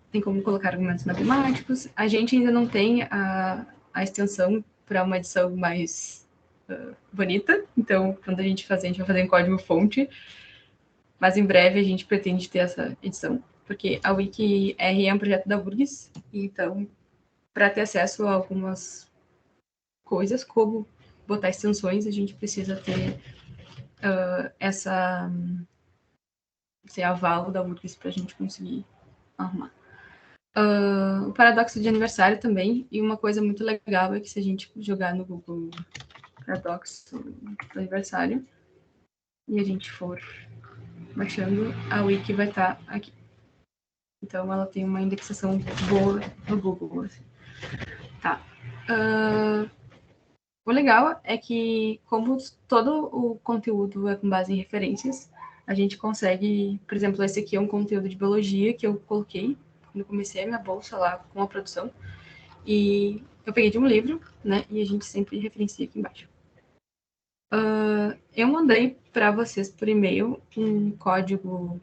tem como colocar argumentos matemáticos. A gente ainda não tem a extensão para uma edição mais bonita. Então, quando a gente vai fazer em código-fonte. Mas em breve a gente pretende ter essa edição. Porque a WikiR é um projeto da URGS. Então, para ter acesso a algumas coisas, como botar extensões, a gente precisa ter esse aval da URGS para a gente conseguir arrumar. O paradoxo de aniversário também, e uma coisa muito legal é que se a gente jogar no Google paradoxo do aniversário e a gente for baixando, a wiki vai estar aqui. Então ela tem uma indexação boa no Google. Assim. Tá. O legal é que, como todo o conteúdo é com base em referências, a gente consegue, por exemplo, esse aqui é um conteúdo de biologia que eu coloquei quando eu comecei a minha bolsa lá com a produção. E eu peguei de um livro, né? E a gente sempre referencia aqui embaixo. Eu mandei para vocês por e-mail um código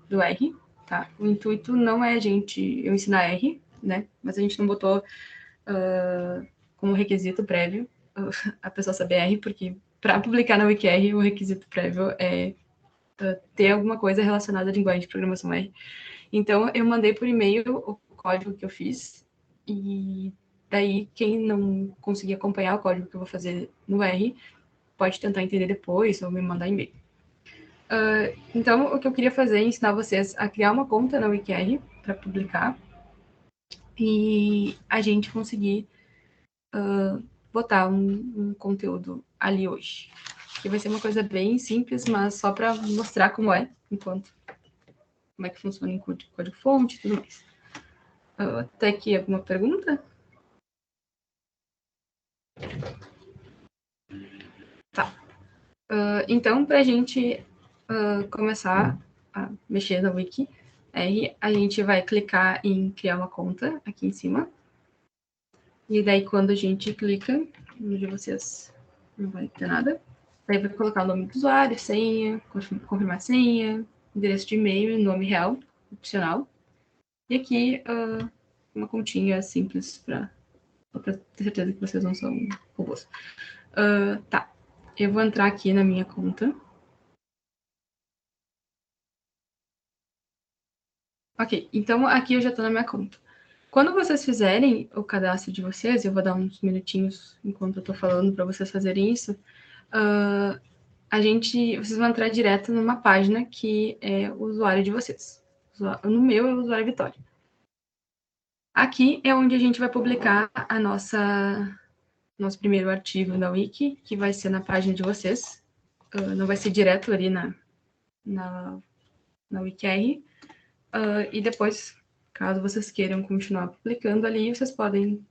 do R, tá? O intuito não é eu ensinar R, né? Mas a gente não botou como requisito prévio a pessoa saber R, porque para publicar na WikiR o requisito prévio é ter alguma coisa relacionada à linguagem de programação R. Então, eu mandei por e-mail o código que eu fiz, e daí quem não conseguir acompanhar o código que eu vou fazer no R, pode tentar entender depois ou me mandar e-mail. Então, o que eu queria fazer é ensinar vocês a criar uma conta na WikiR para publicar e a gente conseguir botar um conteúdo ali hoje. Que vai ser uma coisa bem simples, mas só para mostrar como é que funciona em código-fonte e tudo mais. Até aqui, alguma pergunta? Tá. Então, para a gente começar a mexer na Wiki, a gente vai clicar em criar uma conta aqui em cima. E daí, quando a gente clica, onde vocês não vai ter nada, daí vai colocar o nome do usuário, senha, confirmar a senha, endereço de e-mail e nome real, opcional. E aqui, uma continha simples para ter certeza que vocês não são robôs. Tá. Eu vou entrar aqui na minha conta. Ok, então aqui eu já estou na minha conta. Quando vocês fizerem o cadastro de vocês, eu vou dar uns minutinhos enquanto eu estou falando para vocês fazerem isso, vocês vão entrar direto numa página que é o usuário de vocês. No meu é o usuário Vitória. Aqui é onde a gente vai publicar nosso primeiro artigo na Wiki, que vai ser na página de vocês. Não vai ser direto ali na WikiR. E depois, caso vocês queiram continuar publicando ali, vocês podem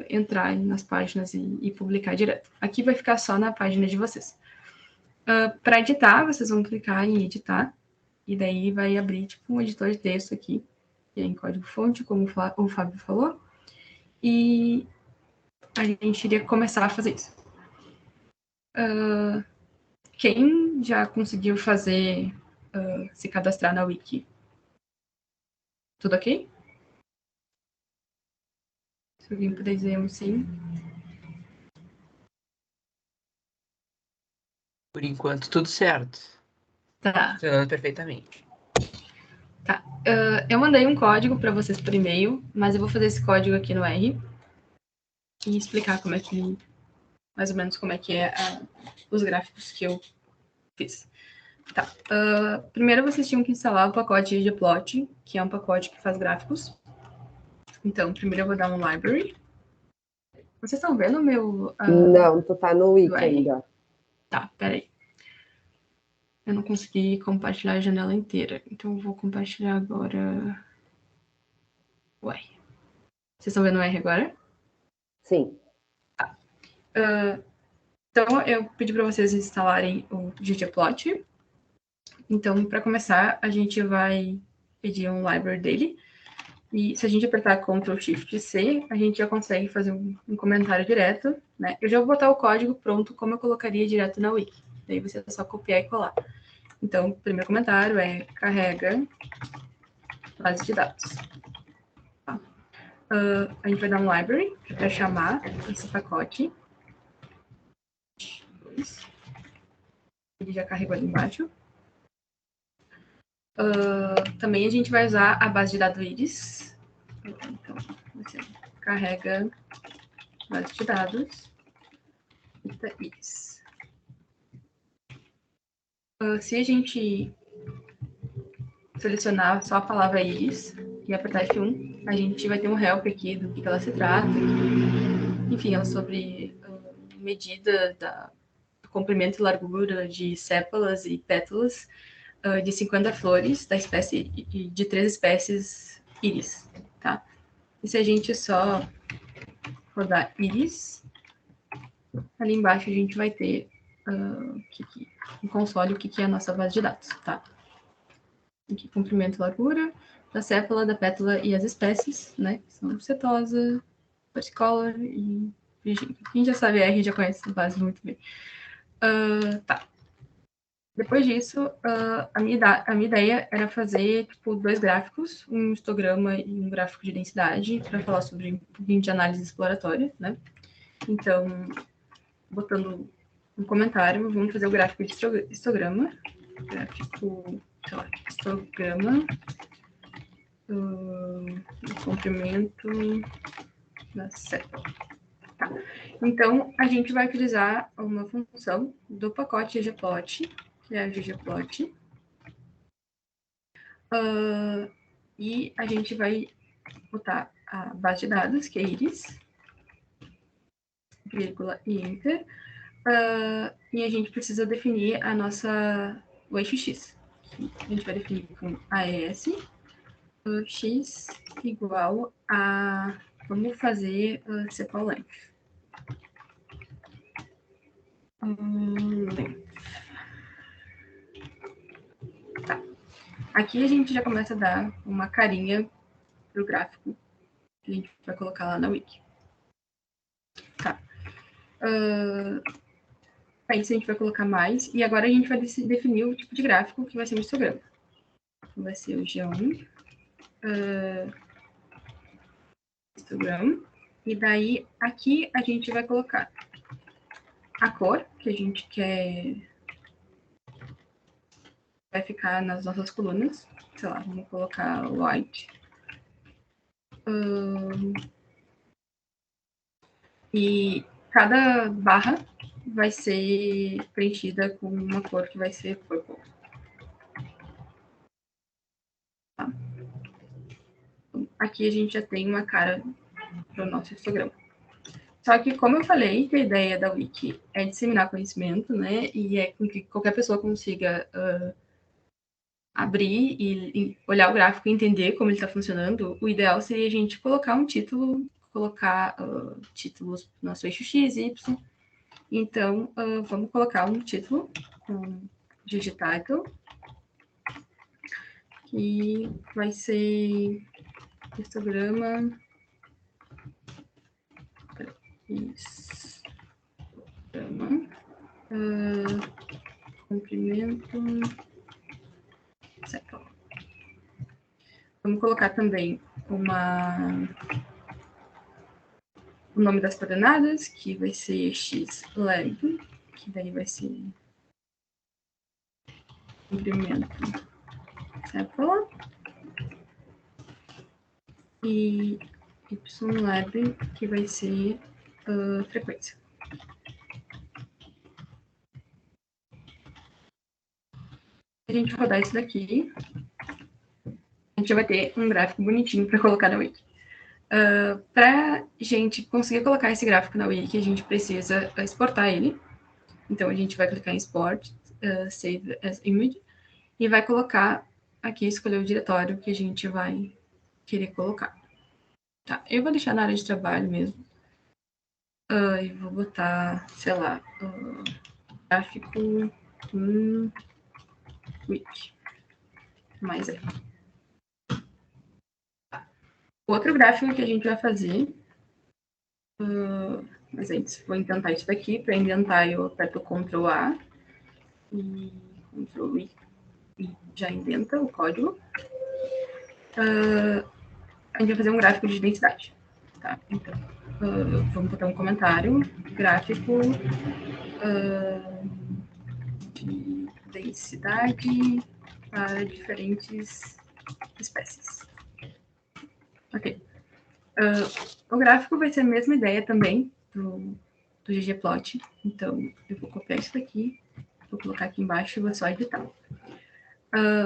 entrar nas páginas e publicar direto. Aqui vai ficar só na página de vocês. Para editar, vocês vão clicar em editar, e daí vai abrir tipo um editor de texto aqui, que é em código-fonte, como o Fábio falou, e a gente iria começar a fazer isso. Quem já conseguiu se cadastrar na Wiki? Tudo ok? Se alguém puder dizer um sim. Por enquanto, tudo certo. Tá. Funcionando perfeitamente. Tá. Eu mandei um código para vocês por e-mail, mas eu vou fazer esse código aqui no R e explicar mais ou menos como é que é os gráficos que eu fiz. Tá. Primeiro vocês tinham que instalar o pacote ggplot, que é um pacote que faz gráficos. Então, primeiro eu vou dar um library. Vocês estão vendo o meu... Não, tu tá no Wiki ainda. Tá, peraí. eu não consegui compartilhar a janela inteira. Então, eu vou compartilhar agora o R. Vocês estão vendo o R agora? Sim. Então, eu pedi para vocês instalarem o ggplot. Então, para começar, a gente vai pedir um library dele. E se a gente apertar Ctrl+Shift+C, a gente já consegue fazer um comentário direto, né? Eu já vou botar o código pronto, como eu colocaria direto na wiki. Daí você é só copiar e colar. Então, o primeiro comentário é carrega base de dados. Tá? A gente vai dar um library para chamar esse pacote. Ele já carregou ali embaixo. Também a gente vai usar a base de dados Iris. Então, você carrega base de dados Iris. Se a gente selecionar só a palavra Iris e apertar F1, a gente vai ter um help aqui do que ela se trata. Enfim, ela é sobre medida do comprimento e largura de sépalas e pétalas de 50 flores da espécie de 3 espécies íris, tá? E se a gente só rodar íris, ali embaixo a gente vai ter um console, o que é a nossa base de dados, tá? Aqui, comprimento e largura da sépala, da pétala e as espécies, né? São cetosa, versicolor e virgínia. Quem já sabe R já conhece a base muito bem. Tá. Depois disso, a minha ideia era fazer tipo 2 gráficos, um histograma e um gráfico de densidade, para falar sobre um pouquinho de análise exploratória, né? Então, botando um comentário, vamos fazer o gráfico de histograma. Gráfico, sei lá, histograma, comprimento da sépala. Tá. Então, a gente vai utilizar uma função do pacote ggplot, que é a ggplot. E a gente vai botar a base de dados, que é Iris, vírgula e enter. E a gente precisa definir o eixo X. A gente vai definir com AES, X igual a... Vamos fazer sepal length. Tá. Aqui a gente já começa a dar uma carinha pro gráfico que a gente vai colocar lá na wiki. Tá. Aí isso a gente vai colocar mais. E agora a gente vai definir o tipo de gráfico que vai ser o histograma. Vai ser o G1. Histograma. E daí aqui a gente vai colocar a cor que a gente quer vai ficar nas nossas colunas. Sei lá, vamos colocar white. E cada barra vai ser preenchida com uma cor que vai ser purple. Tá? Aqui a gente já tem uma cara para o nosso histograma. Só que, como eu falei, que a ideia da wiki é disseminar conhecimento, né? E é com que qualquer pessoa consiga abrir e olhar o gráfico e entender como ele está funcionando. O ideal seria a gente colocar um título, colocar títulos no nosso eixo X, Y. Então, vamos colocar um título, um ggtitle, que vai ser histograma. Comprimento. Certo. Vamos colocar também o nome das coordenadas, que vai ser xlab, que daí vai ser comprimento sépala, e ylab, que vai ser frequência. Se a gente rodar isso daqui, a gente vai ter um gráfico bonitinho para colocar na wiki. Para a gente conseguir colocar esse gráfico na wiki, a gente precisa exportar ele. Então, a gente vai clicar em Export, Save as Image, e vai colocar aqui, escolher o diretório que a gente vai querer colocar. Tá, eu vou deixar na área de trabalho mesmo. E vou botar, sei lá, gráfico wiki. Mais é. Outro gráfico que a gente vai fazer, mas antes vou indentar isso daqui. Para indentar, eu aperto Ctrl A e Ctrl I e já indenta o código. A gente vai fazer um gráfico de densidade. Tá? Então, vamos botar um comentário. Gráfico de densidade para diferentes espécies. Ok. O gráfico vai ser a mesma ideia também do ggplot. Então, eu vou copiar isso daqui, vou colocar aqui embaixo e vou só editar.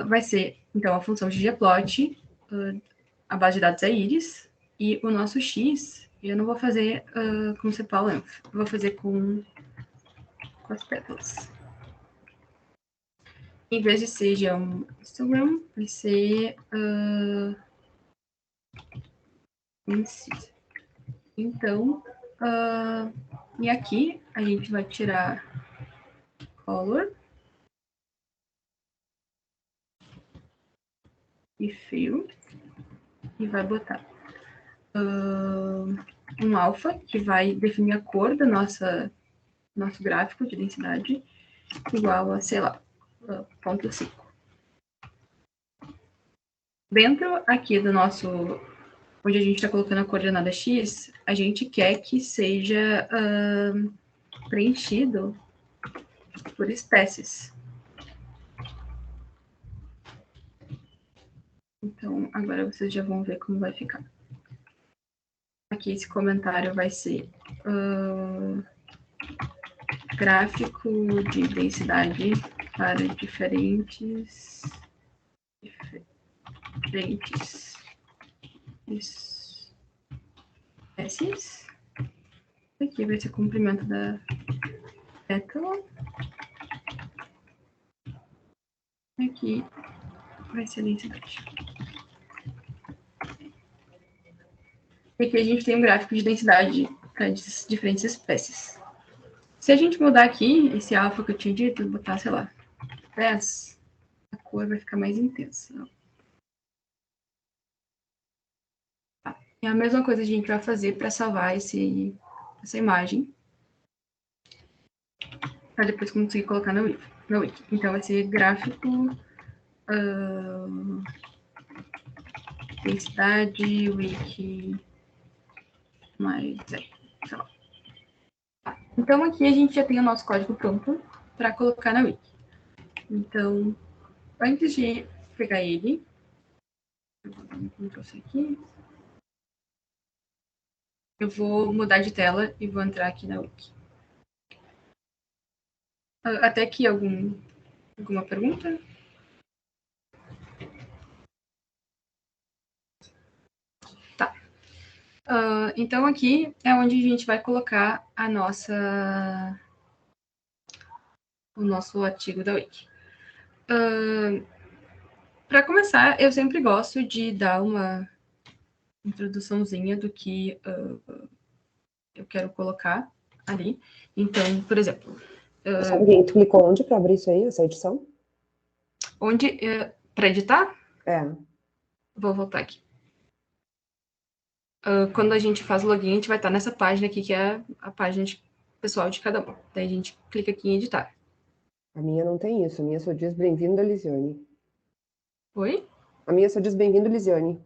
Vai ser, então, a função ggplot, a base de dados é íris, e o nosso x, eu não vou fazer com sepal length, eu vou fazer com as pétalas. Em vez de ser histogram, vai ser incisa. Então, e aqui a gente vai tirar color e fill e vai botar um alpha, que vai definir a cor do nosso gráfico de densidade, igual a, sei lá, 0.5. Dentro aqui do nosso, onde a gente está colocando a coordenada x, a gente quer que seja preenchido por espécies. Então, agora vocês já vão ver como vai ficar. Aqui esse comentário vai ser gráfico de densidade para diferentes espécies. Aqui vai ser o comprimento da pétala. Aqui vai ser a densidade. E aqui a gente tem um gráfico de densidade para diferentes espécies. Se a gente mudar aqui, esse alfa que eu tinha dito, botar, sei lá, 10, a cor vai ficar mais intensa. E a mesma coisa a gente vai fazer para salvar essa imagem, para depois conseguir colocar no wiki. Então, vai ser gráfico, densidade, wiki, mais sei lá. Então, aqui a gente já tem o nosso código pronto para colocar na wiki. Então, antes de pegar ele, eu vou dar um Ctrl+C aqui. Eu vou mudar de tela e vou entrar aqui na wiki. Até aqui alguma pergunta? Tá. Então aqui é onde a gente vai colocar o nosso artigo da wiki. Para começar, eu sempre gosto de dar uma introduçãozinha do que eu quero colocar ali. Então, por exemplo... Tu clicou onde para abrir isso aí, essa edição? Onde? Para editar? É. Vou voltar aqui. Quando a gente faz login, a gente vai estar nessa página aqui, que é a página pessoal de cada um. Daí a gente clica aqui em editar. A minha não tem isso. A minha só diz bem-vindo, Lisiane. Oi? A minha só diz bem-vindo, Lisiane.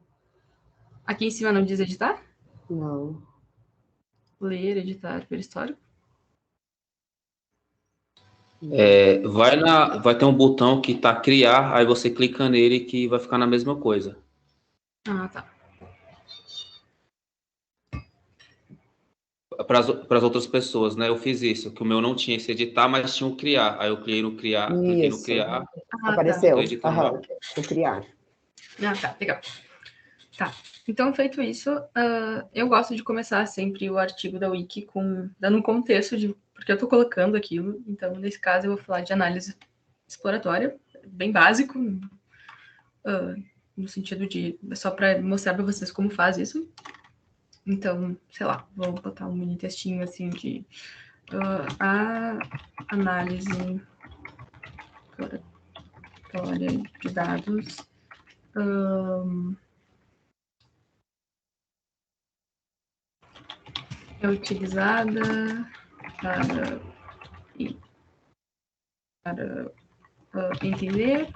Aqui em cima não diz editar? Não. Ler, editar, ver histórico? Vai ter um botão que tá criar, aí você clica nele que vai ficar na mesma coisa. Ah, tá. Para as outras pessoas, né? Eu fiz isso, que o meu não tinha esse editar, mas tinha o criar. Aí eu cliquei no criar. Apareceu. Tá. O criar. Ah, tá, legal. Tá. Então, feito isso, eu gosto de começar sempre o artigo da wiki dando um contexto de porque eu estou colocando aquilo. Então, nesse caso, eu vou falar de análise exploratória, bem básico, no sentido de só para mostrar para vocês como faz isso. Então, sei lá, vou botar um mini textinho assim de a análise exploratória de dados é utilizada para entender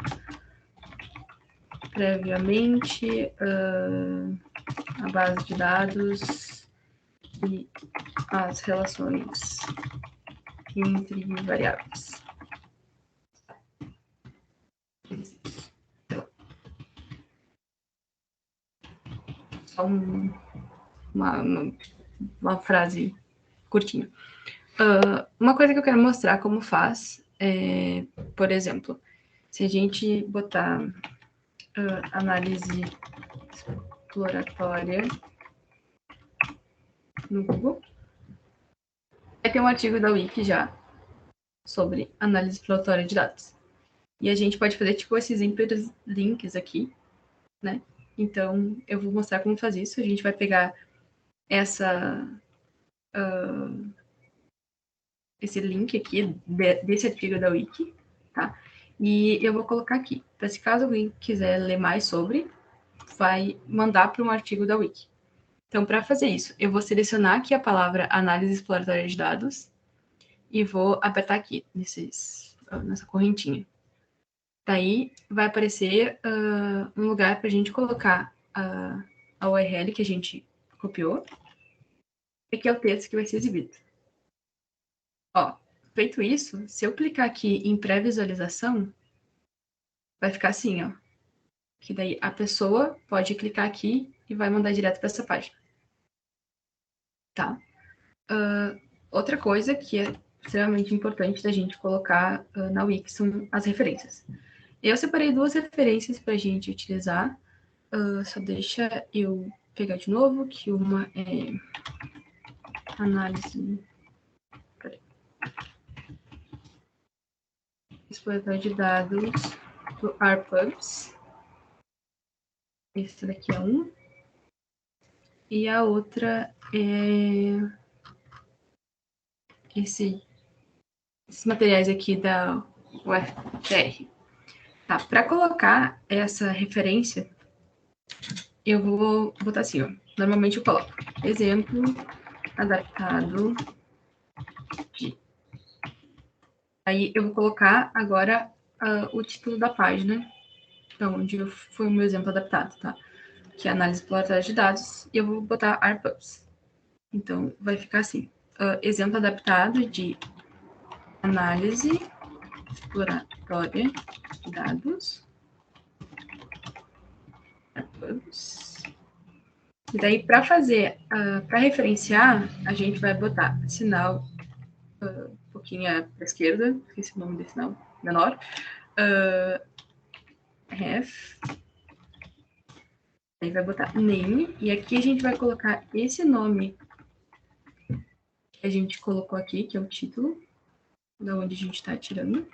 previamente a base de dados e as relações entre variáveis. Só uma frase curtinha. Uma coisa que eu quero mostrar como faz é, por exemplo, se a gente botar análise exploratória no Google, vai ter um artigo da Wiki já sobre análise exploratória de dados. E a gente pode fazer tipo esses links aqui, né? Então, eu vou mostrar como fazer isso. A gente vai pegar esse link aqui desse artigo da Wiki, tá? E eu vou colocar aqui, para se caso alguém quiser ler mais sobre, vai mandar para um artigo da Wiki. Então, para fazer isso, eu vou selecionar aqui a palavra análise exploratória de dados e vou apertar aqui, nessa correntinha. Daí, vai aparecer um lugar para a gente colocar a URL que a gente copiou. E aqui é o texto que vai ser exibido. Ó, feito isso, se eu clicar aqui em pré-visualização, vai ficar assim, ó. Que daí a pessoa pode clicar aqui e vai mandar direto para essa página. Tá? Outra coisa que é extremamente importante da gente colocar na Wiki são as referências. Eu separei 2 referências para a gente utilizar. Só deixa eu pegar de novo, que uma é análise exploratória de dados do RPubs. Esse daqui é um. E a outra é esses materiais aqui da UFR. Tá, para colocar essa referência, eu vou botar assim, ó. Normalmente eu coloco exemplo adaptado de. Aí eu vou colocar agora o título da página, onde foi o meu exemplo adaptado, tá? Que é análise exploratória de dados, e eu vou botar RPubs. Então, vai ficar assim, exemplo adaptado de análise exploratória de dados. E daí, para fazer, para referenciar, a gente vai botar sinal um pouquinho para a esquerda, esqueci o nome desse sinal, menor. Ref. Aí vai botar name, e aqui a gente vai colocar esse nome que a gente colocou aqui, que é o título, da onde a gente está tirando.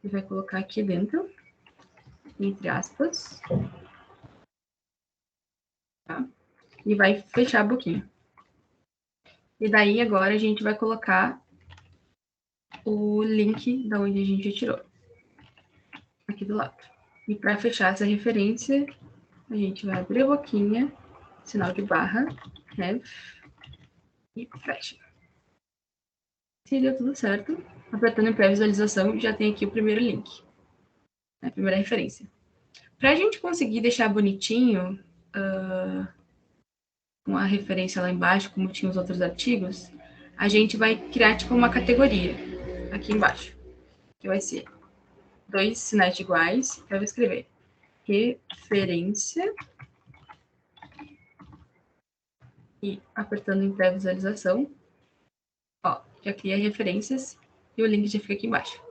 E vai colocar aqui dentro, entre aspas. Tá? E vai fechar a boquinha. E daí agora a gente vai colocar o link da onde a gente tirou. Aqui do lado. E para fechar essa referência, a gente vai abrir a boquinha, sinal de barra, ref, e fecha. Se deu tudo certo, apertando em pré-visualização, já tem aqui o primeiro link, a primeira referência. Para a gente conseguir deixar bonitinho, com a referência lá embaixo, como tinha os outros artigos, a gente vai criar tipo uma categoria aqui embaixo, que vai ser 2 sinais iguais, eu vou escrever referência e apertando em pré-visualização, ó, já cria referências e o link já fica aqui embaixo.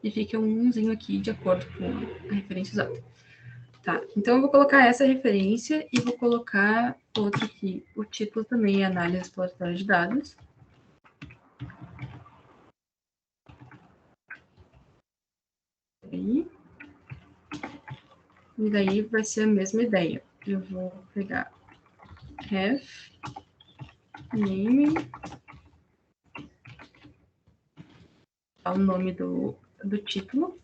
E fica umzinho aqui de acordo com a referência usada. Tá, então eu vou colocar essa referência e vou colocar outra aqui. O título também é análise exploratória de dados. Aí. E daí vai ser a mesma ideia. Eu vou pegar ref, name, o nome do título,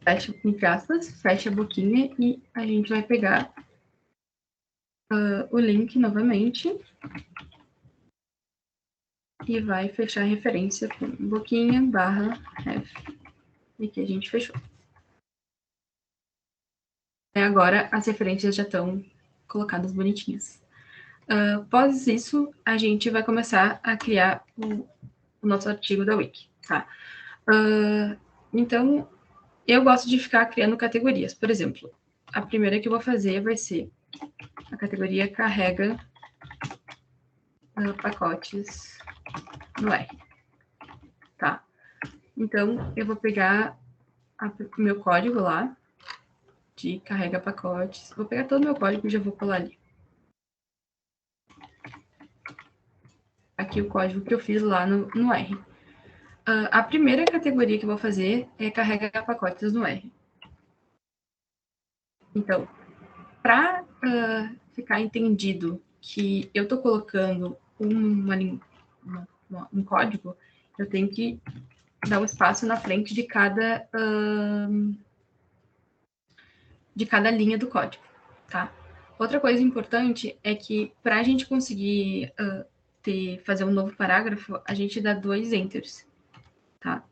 fecha entre aspas, fecha a boquinha e a gente vai pegar o link novamente e vai fechar a referência com boquinha barra ref. E aqui a gente fechou. E agora as referências já estão colocadas bonitinhas. Após isso, a gente vai começar a criar o nosso artigo da Wiki, tá? Então, eu gosto de ficar criando categorias. Por exemplo, a primeira que eu vou fazer vai ser a categoria carrega pacotes no R, tá? Então, eu vou pegar o meu código lá de carrega pacotes. Vou pegar todo o meu código e já vou colar ali. Aqui o código que eu fiz lá no R. A primeira categoria que eu vou fazer é carrega pacotes no R. Então, para ficar entendido que eu estou colocando um código, eu tenho que dar um espaço na frente de cada linha do código, tá? Outra coisa importante é que para a gente conseguir fazer um novo parágrafo, a gente dá 2 enters, tá?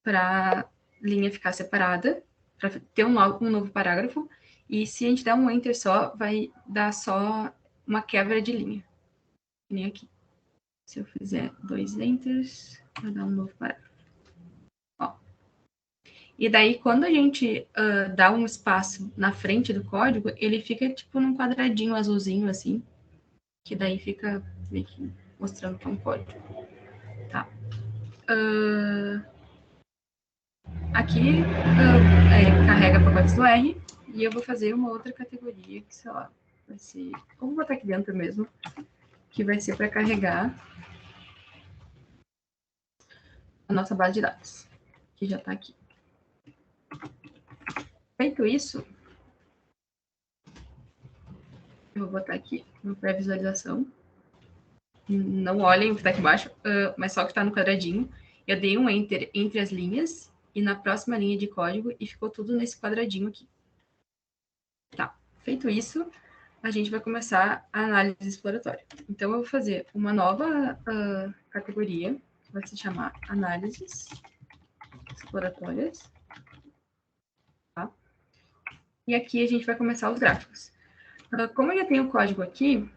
Para a linha ficar separada, para ter um novo parágrafo, e se a gente der um enter só, vai dar só uma quebra de linha. Que nem aqui. Se eu fizer 2 enters, vai dar um novo parágrafo. Ó. E daí, quando a gente dá um espaço na frente do código, ele fica tipo num quadradinho azulzinho assim, que daí fica meio que mostrando que é um código. Tá. Aqui carrega pacotes do R, e eu vou fazer uma outra categoria, que sei lá, vai ser... Eu vou botar aqui dentro mesmo, que vai ser para carregar a nossa base de dados, que já está aqui. Feito isso, eu vou botar aqui no pré-visualização. Não olhem o que está aqui embaixo, mas só o que está no quadradinho. Eu dei um enter entre as linhas e na próxima linha de código e ficou tudo nesse quadradinho aqui. Tá, feito isso, a gente vai começar a análise exploratória. Então, eu vou fazer uma nova categoria, que vai se chamar análises exploratórias. Tá? E aqui a gente vai começar os gráficos. Como eu já tenho o código aqui,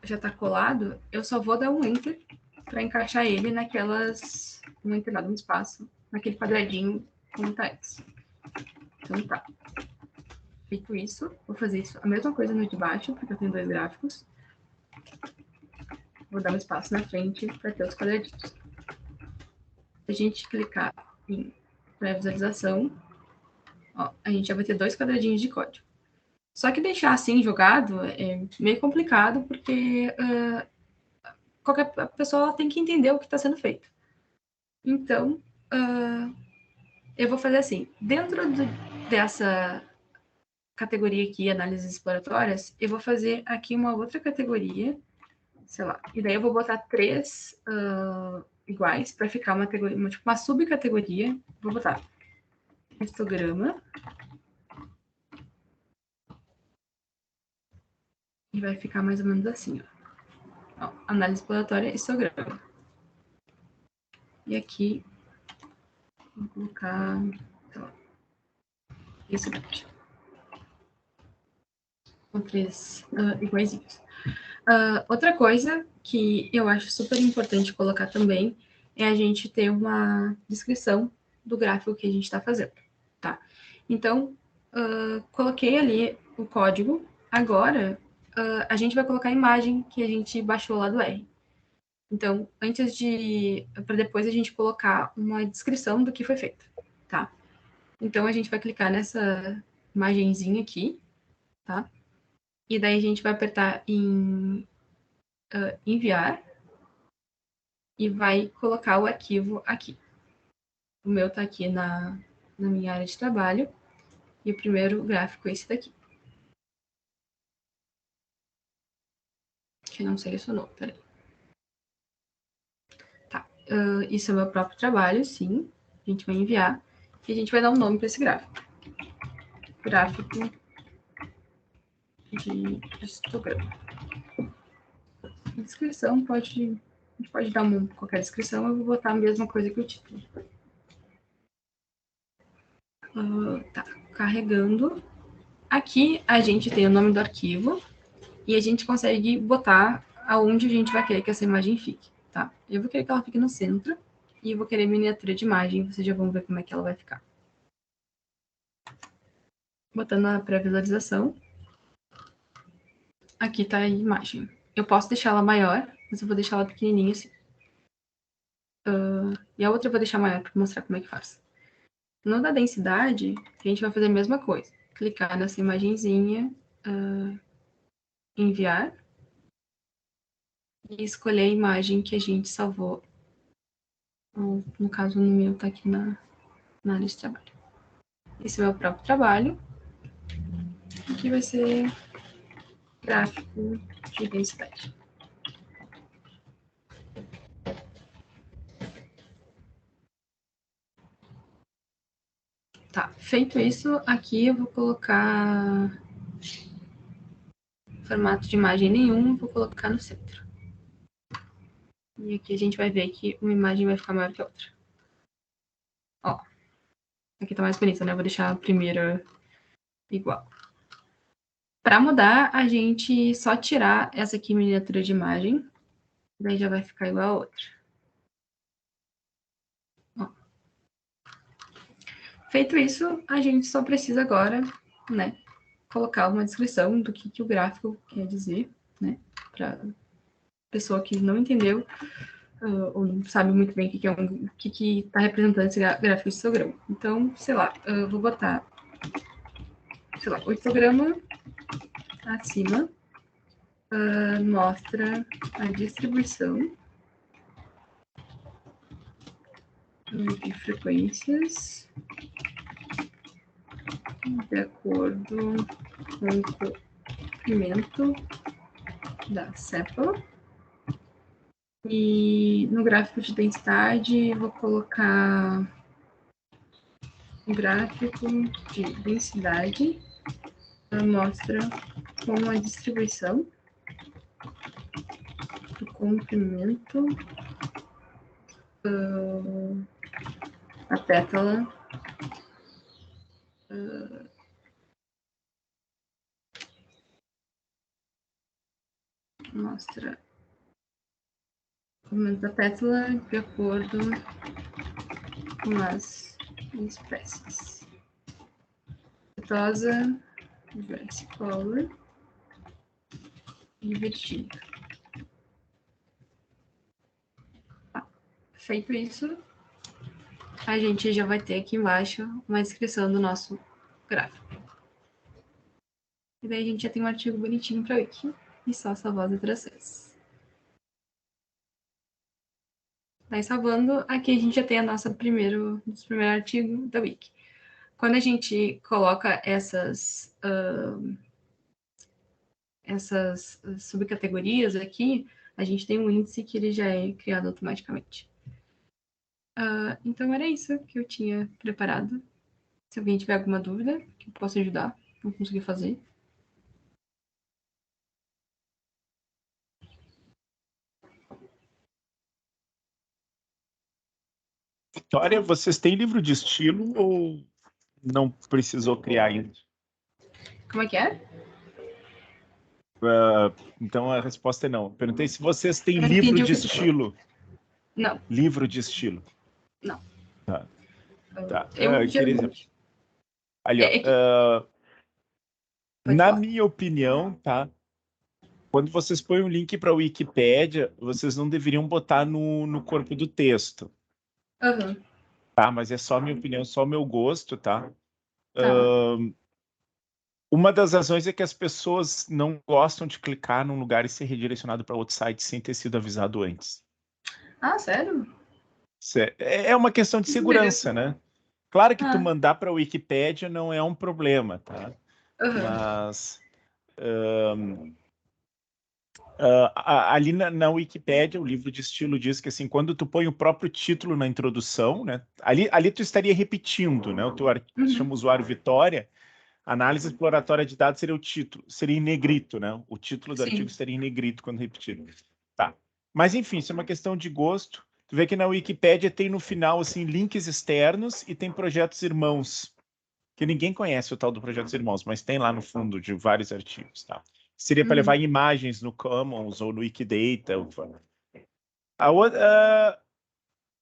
já está colado, eu só vou dar um enter para encaixar ele naquelas... um enter lá, um espaço, naquele quadradinho como está antes. Então, tá. Feito isso, vou fazer isso, a mesma coisa no de baixo, porque eu tenho 2 gráficos. Vou dar um espaço na frente para ter os quadradinhos. Se a gente clicar em pré-visualização, a gente já vai ter 2 quadradinhos de código. Só que deixar assim jogado é meio complicado, porque qualquer pessoa tem que entender o que está sendo feito. Então, eu vou fazer assim, dentro dessa categoria aqui, análises exploratórias, eu vou fazer aqui uma outra categoria, sei lá, e daí eu vou botar 3 iguais para ficar uma subcategoria. Vou botar histograma. E vai ficar mais ou menos assim, ó. Análise exploratória, histograma. E aqui, vou colocar, sei lá, esse daqui. Com 3 iguaizinhos. Outra coisa que eu acho super importante colocar também é a gente ter uma descrição do gráfico que a gente está fazendo, tá? Então, coloquei ali o código. Agora, a gente vai colocar a imagem que a gente baixou lá do R. Então, para depois a gente colocar uma descrição do que foi feito, tá? Então, a gente vai clicar nessa imagenzinha aqui, tá? E daí a gente vai apertar em enviar e vai colocar o arquivo aqui. O meu tá aqui na minha área de trabalho. E o primeiro gráfico é esse daqui. Que não selecionou, peraí. Tá, isso é o meu próprio trabalho, sim. A gente vai enviar. E a gente vai dar um nome para esse gráfico. Gráfico de histograma. A descrição a gente pode dar qualquer descrição, eu vou botar a mesma coisa que o título. Tá, carregando. Aqui a gente tem o nome do arquivo e a gente consegue botar aonde a gente vai querer que essa imagem fique, tá? Eu vou querer que ela fique no centro e vou querer miniatura de imagem, vocês já vão ver como é que ela vai ficar. Botando a pré-visualização. Aqui tá a imagem. Eu posso deixar ela maior, mas eu vou deixar ela pequenininha assim. E a outra eu vou deixar maior para mostrar como é que faz. No da densidade, a gente vai fazer a mesma coisa. Clicar nessa imagenzinha, enviar, e escolher a imagem que a gente salvou. No caso, no meu tá aqui na área de trabalho. Esse é o meu próprio trabalho. Aqui vai ser gráfico de densidade. Tá, feito isso, aqui eu vou colocar formato de imagem nenhum, vou colocar no centro. E aqui a gente vai ver que uma imagem vai ficar maior que a outra. Ó, aqui tá mais bonita, né? Eu vou deixar a primeira igual. Para mudar, a gente só tirar essa aqui, miniatura de imagem, daí já vai ficar igual a outra. Ó. Feito isso, a gente só precisa agora, né, colocar uma descrição do que o gráfico quer dizer, né, para pessoa que não entendeu ou não sabe muito bem o que está representando esse gráfico de histograma. Então, sei lá, eu vou botar, sei lá, o histograma acima mostra a distribuição de frequências de acordo com o comprimento da cépula. E no gráfico de densidade, eu vou colocar o gráfico de densidade, mostra como a distribuição do comprimento da pétala mostra o comprimento da pétala de acordo com as espécies. Setosa, versicolor e vertigo. Feito isso, a gente já vai ter aqui embaixo uma descrição do nosso gráfico. E daí a gente já tem um artigo bonitinho para o Wiki e só salvar as alterações. Daí salvando, aqui a gente já tem a nossa primeiro artigo da Wiki. Quando a gente coloca essas subcategorias aqui, a gente tem um índice que ele já é criado automaticamente. Então era isso que eu tinha preparado. Se alguém tiver alguma dúvida, que eu possa ajudar, não consegui fazer. Vitória, vocês têm livro de estilo ou não precisou criar ainda? Como é que é? Então a resposta é não. Perguntei se vocês têm Eu não livro entendi o de que tu falou. estilo. Não, Livro de estilo. não. Tá. Tá. Eu geralmente... Ali, ó. Pode Na falar. minha opinião, tá? Quando vocês põem um link para a Wikipédia, vocês não deveriam botar no corpo do texto. Aham. Tá? Mas é só a minha opinião, só o meu gosto, tá? Tá. Uma das razões é que as pessoas não gostam de clicar num lugar e ser redirecionado para outro site sem ter sido avisado antes. Ah, sério? É uma questão de segurança, né? Claro que tu mandar para a Wikipédia não é um problema, tá? Mas ali na Wikipédia, o livro de estilo diz que assim, quando tu põe o próprio título na introdução, né? Ali tu estaria repetindo, né? O teu chama usuário Vitória, análise exploratória de dados seria o título, seria em negrito, né? O título do artigo seria em negrito quando repetido. Tá. Mas enfim, isso é uma questão de gosto. Tu vê que na Wikipédia tem no final assim links externos e tem projetos irmãos, que ninguém conhece o tal do projetos irmãos, mas tem lá no fundo de vários artigos, tá? Seria para levar imagens no Commons ou no Wikidata.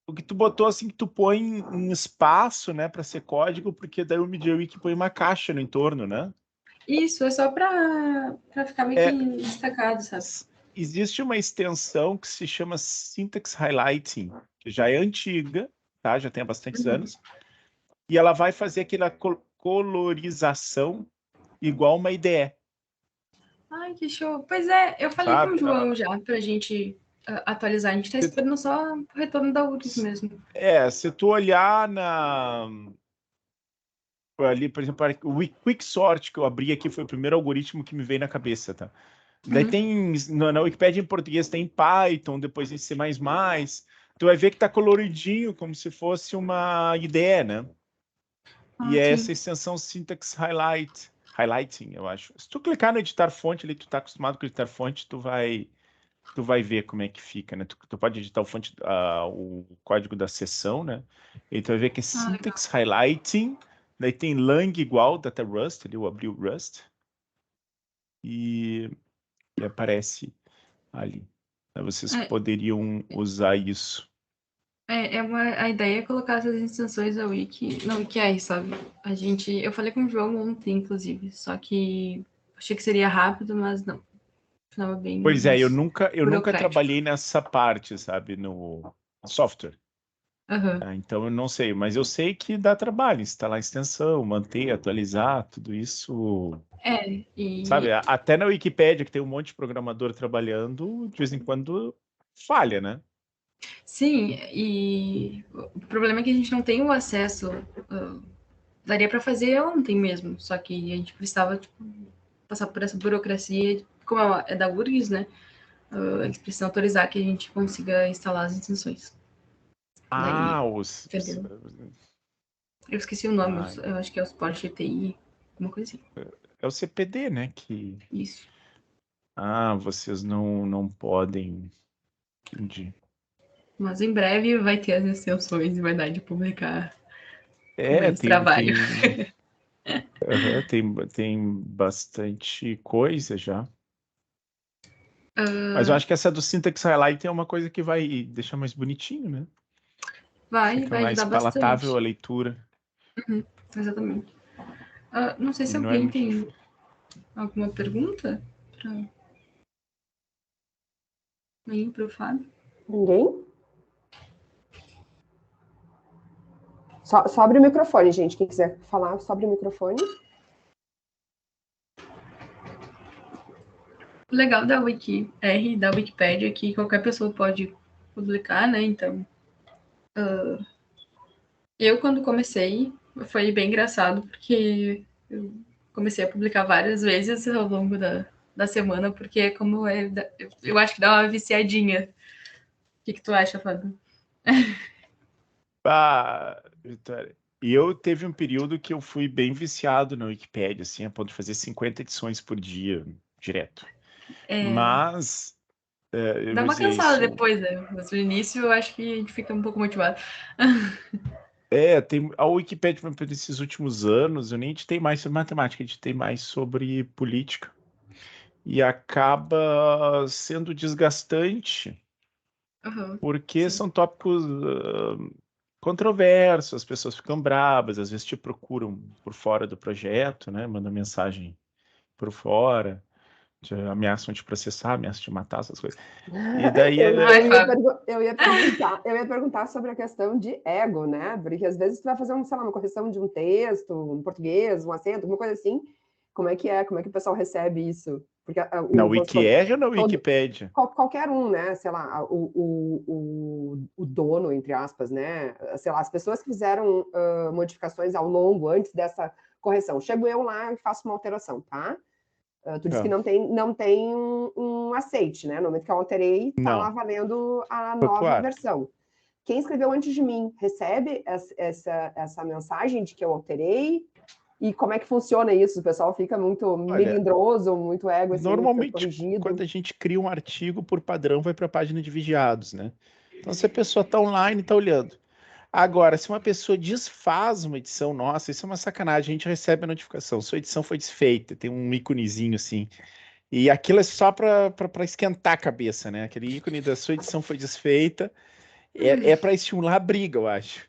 O que tu botou assim que tu põe em espaço, né, para ser código, porque daí o MediaWiki põe uma caixa no entorno, né? Isso, é só para ficar meio que destacado, sabe? Existe uma extensão que se chama Syntax Highlighting, que já é antiga, tá? Já tem há bastantes anos. E ela vai fazer aquela colorização igual uma IDE. Ai, que show. Pois é, eu falei com o João já pra gente atualizar. A gente tá esperando só o retorno da URGS mesmo. Se tu olhar ali, por exemplo, o Quicksort que eu abri aqui foi o primeiro algoritmo que me veio na cabeça, tá? Daí tem, na Wikipédia em português tem Python, depois em C++. Tu vai ver que tá coloridinho, como se fosse uma IDE, né? E é essa extensão Syntax Highlighting, eu acho. Se tu clicar no editar fonte ali, tu tá acostumado com editar fonte, tu vai ver como é que fica, né? Tu pode editar o código da seção, né? E tu vai ver que é Syntax Highlighting, daí tem lang igual, data Rust, ali eu abri o Rust, e aparece ali. Vocês poderiam usar isso. A ideia é colocar essas extensões na WikiR, sabe? Eu falei com o João ontem, inclusive, só que achei que seria rápido, mas não. Funcionava bem. Pois é, eu nunca trabalhei nessa parte, sabe, no software. Então eu não sei, mas eu sei que dá trabalho instalar extensão, manter, atualizar, tudo isso. Sabe, até na Wikipédia, que tem um monte de programador trabalhando, de vez em quando falha, né? Sim, e o problema é que a gente não tem o acesso. Daria para fazer ontem mesmo, só que a gente precisava passar por essa burocracia, como é da URGS, né? Eles precisam autorizar que a gente consiga instalar as extensões. Eu esqueci o nome, eu acho que é o suporte GTI, alguma coisa assim. É o CPD, né? Isso. Vocês não podem. Entendi. Mas em breve vai ter as extensões e vai dar de publicar menos trabalho. Tem bastante coisa já. Mas eu acho que essa do Syntax Highlight é uma coisa que vai deixar mais bonitinho, né? Vai Fica mais ajudar palatável bastante. a leitura. Exatamente. Não sei se alguém tem alguma pergunta para o Fábio. Ninguém? Só abre o microfone, gente. Quem quiser falar, só abre o microfone. O legal da WikiR, da Wikipédia, é que qualquer pessoa pode publicar, né? Então, eu quando comecei, foi bem engraçado, porque eu comecei a publicar várias vezes ao longo da semana, porque como eu acho que dá uma viciadinha. O que tu acha, Fábio? Vitória. E eu teve um período que eu fui bem viciado na Wikipédia, assim, a ponto de fazer 50 edições por dia, direto. Mas... dá uma cansada depois, né? Mas no início eu acho que a gente fica um pouco motivado. Tem a Wikipédia nesses últimos anos, eu nem editei mais sobre matemática, editei mais sobre política. E acaba sendo desgastante, porque são tópicos controversos, as pessoas ficam bravas, às vezes te procuram por fora do projeto, né? Mandam mensagem por fora, ameaçam te processar, ameaçam te matar, essas coisas. E daí eu ia perguntar sobre a questão de ego, né? Porque às vezes tu vai fazer uma correção de um texto, um português, um acento, alguma coisa assim. Como é que o pessoal recebe isso? Porque Na Wikieria ou na Wikipédia? Qualquer um, né? Sei lá, o dono, entre aspas, né? Sei lá, as pessoas que fizeram modificações ao longo, antes dessa correção. Chego eu lá e faço uma alteração, tá? Tu disse que não tem um aceite, né? No momento que eu alterei, tá lá valendo a nova versão. Quem escreveu antes de mim recebe essa mensagem de que eu alterei? E como é que funciona isso? O pessoal fica muito melindroso, muito ego, assim, normalmente, corrigido. quando a gente cria um artigo, por padrão, vai para a página de vigiados, né? Então, se a pessoa está online, está olhando. Agora, se uma pessoa desfaz uma edição nossa, isso é uma sacanagem, a gente recebe a notificação, sua edição foi desfeita, tem um íconezinho assim, e aquilo é só para esquentar a cabeça, né? Aquele ícone da sua edição foi desfeita, é para estimular a briga, eu acho.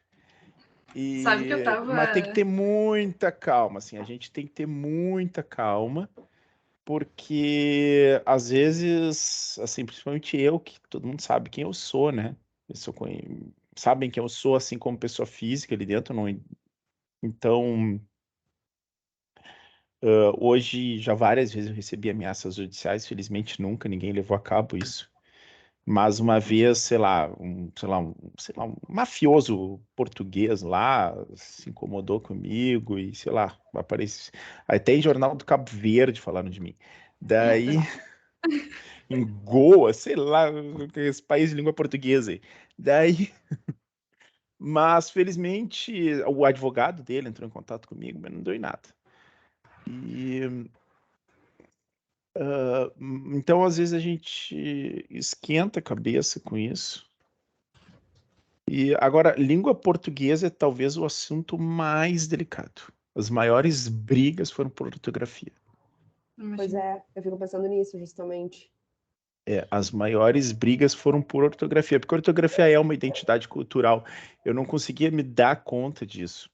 Sabe que eu tava... Mas tem que ter muita calma, assim, a gente tem que ter muita calma, porque às vezes, assim, principalmente eu, que todo mundo sabe quem eu sou, né? Sabem quem eu sou, assim, como pessoa física ali dentro, não... Então, hoje já várias vezes eu recebi ameaças judiciais, felizmente nunca ninguém levou a cabo isso. Mas uma vez, sei lá, um mafioso português lá se incomodou comigo e, sei lá, aparece até em jornal do Cabo Verde falando de mim. Daí, em Goa, sei lá, esse país de língua portuguesa aí. Daí, mas felizmente o advogado dele entrou em contato comigo, mas não deu em nada. Então, às vezes a gente esquenta a cabeça com isso. E agora, língua portuguesa é talvez o assunto mais delicado. As maiores brigas foram por ortografia. Pois é, eu fico pensando nisso, justamente. As maiores brigas foram por ortografia, porque ortografia é uma identidade cultural. Eu não conseguia me dar conta disso,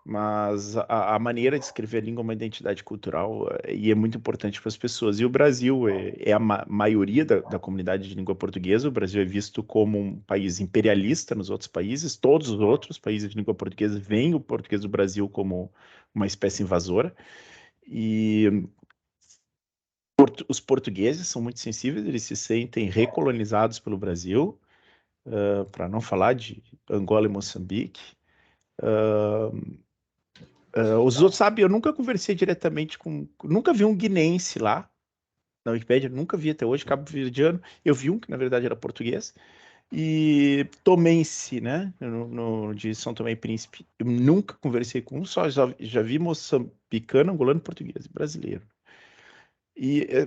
mas a maneira de escrever a língua é uma identidade cultural e é muito importante para as pessoas. E o Brasil é a maioria da comunidade de língua portuguesa. O Brasil é visto como um país imperialista nos outros países. Todos os outros países de língua portuguesa veem o português do Brasil como uma espécie invasora. E os portugueses são muito sensíveis, eles se sentem recolonizados pelo Brasil, para não falar de Angola e Moçambique. Os outros, sabe, eu nunca conversei diretamente nunca vi um guinense lá na Wikipédia, nunca vi até hoje, cabo-verdiano. Eu vi um que na verdade era português. E tomense, né, de São Tomé e Príncipe. Eu nunca conversei com um, já vi moçambicano, angolano, português, brasileiro.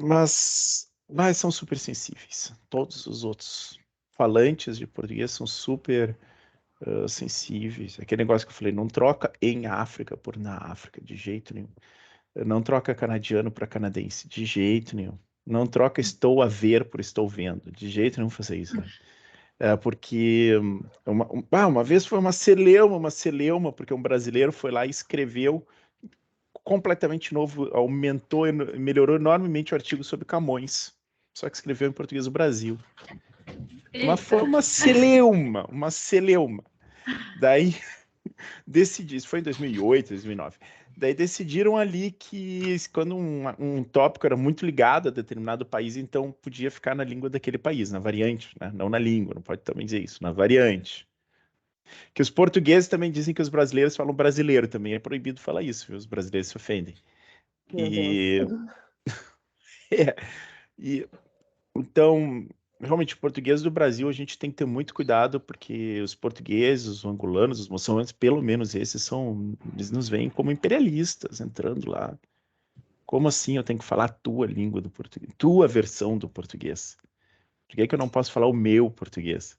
Mas são super sensíveis. Todos os outros falantes de português são super sensíveis. Aquele negócio que eu falei, não troca em África por na África, de jeito nenhum. Não troca canadiano para canadense, de jeito nenhum. Não troca estou a ver por estou vendo, de jeito nenhum fazer isso. Né? Porque uma vez foi uma celeuma, porque um brasileiro foi lá e escreveu completamente novo, aumentou e melhorou enormemente o artigo sobre Camões, só que escreveu em português do Brasil. Mas foi uma celeuma. Daí decidi, isso foi em 2008, 2009. Daí decidiram ali que quando um tópico era muito ligado a determinado país, então podia ficar na língua daquele país, na variante, né? Não na língua, não pode também dizer isso, na variante. Que os portugueses também dizem que os brasileiros falam brasileiro, também é proibido falar isso, viu? Os brasileiros se ofendem. Meu Deus. Então, realmente, o português do Brasil a gente tem que ter muito cuidado, porque os portugueses, os angolanos, os moçambicanos, pelo menos esses eles nos veem como imperialistas entrando lá. Como assim eu tenho que falar a tua língua do português, tua versão do português? Por que eu não posso falar o meu português?